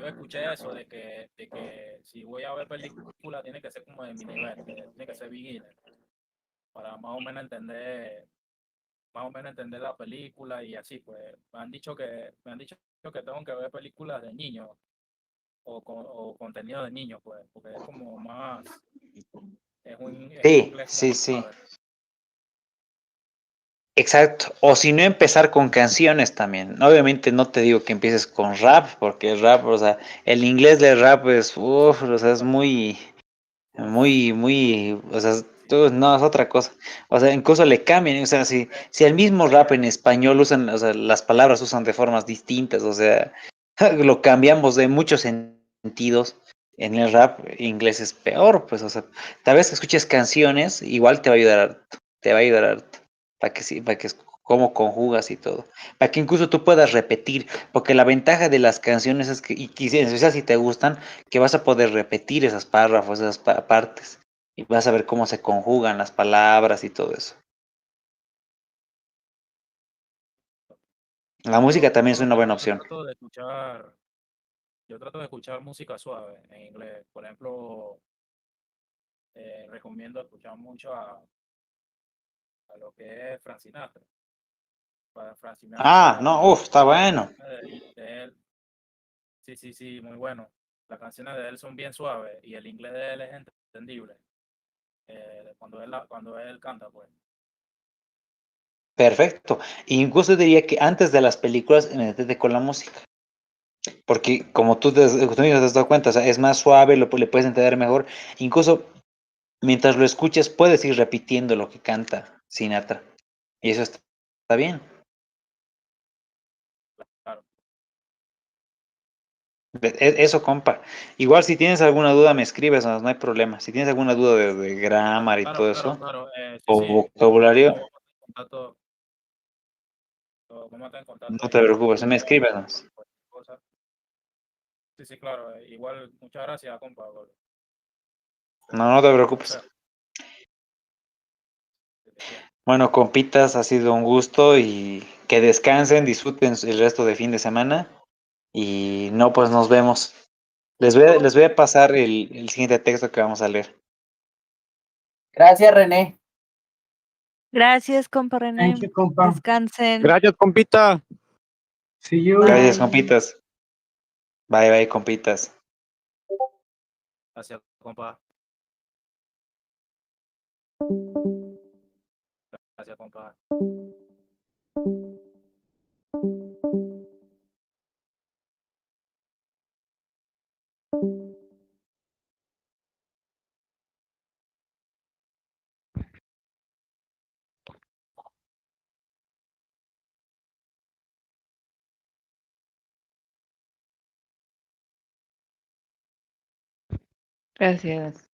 yo escuché eso de que si voy a ver película tiene que ser como de mi nivel, tiene que ser beginner, para más o menos entender la película y así, pues, me han dicho que tengo que ver películas de niños o contenido de niños, pues, porque es como más, es un sí, inglés como sí, más sí. suave. Exacto. O si no, empezar con canciones también. Obviamente no te digo que empieces con rap, porque el rap, o sea, el inglés del rap es, uf, o sea, es muy, Uf, muy, o sea, sí, no, es otra cosa. O sea, incluso le cambian, o sea, si el mismo rap en español usan, o sea, las palabras usan de formas distintas, o sea, lo cambiamos de muchos sentidos. En el rap inglés es peor, pues, o sea, tal vez que escuches canciones, igual te va a ayudar harto, te va a ayudar harto, para que sí, para que cómo conjugas y todo, para que incluso tú puedas repetir, porque la ventaja de las canciones es que, y en especial si te gustan, que vas a poder repetir esas párrafos, esas partes, y vas a ver cómo se conjugan las palabras y todo eso. La música yo también por es lo una buena menos opción. yo trato de escuchar música suave en inglés. Por ejemplo, recomiendo escuchar mucho a lo que es Frank Sinatra. Para Frank Ah, no, Sinatra, uff, está las bueno. canciones de él, sí, sí, sí, muy bueno. Las canciones de él son bien suaves y el inglés de él es entendible. Cuando él canta, pues. Perfecto. Incluso diría que antes de las películas, métete con la música. Porque como tú mismo te has dado cuenta, o sea, es más suave, le puedes entender mejor. Incluso mientras lo escuches, puedes ir repitiendo lo que canta Sinatra. Y eso está bien. Claro. Eso, compa. Igual si tienes alguna duda, me escribes, no hay problema. Si tienes alguna duda de grammar y todo Claro, eso, claro. Sí, o sí. vocabulario, Vamos a estar en contacto. Vamos a estar en no contacto te ahí. preocupes, me escribes. ¿No? Cualquier cosa. Sí, sí, claro. Igual, muchas gracias, compa, No, no te por el preocupes. consejo. Bien. Bueno, compitas, ha sido un gusto y que descansen, disfruten el resto de fin de semana y no, pues nos vemos. Les voy a pasar el siguiente texto que vamos a leer. Gracias, René. Gracias, compa René. Thank you, compa. Descansen. Gracias, compita. See you. Gracias, Bye. compitas. Bye, bye, compitas. Gracias, compa. Gracias, compa. Gracias.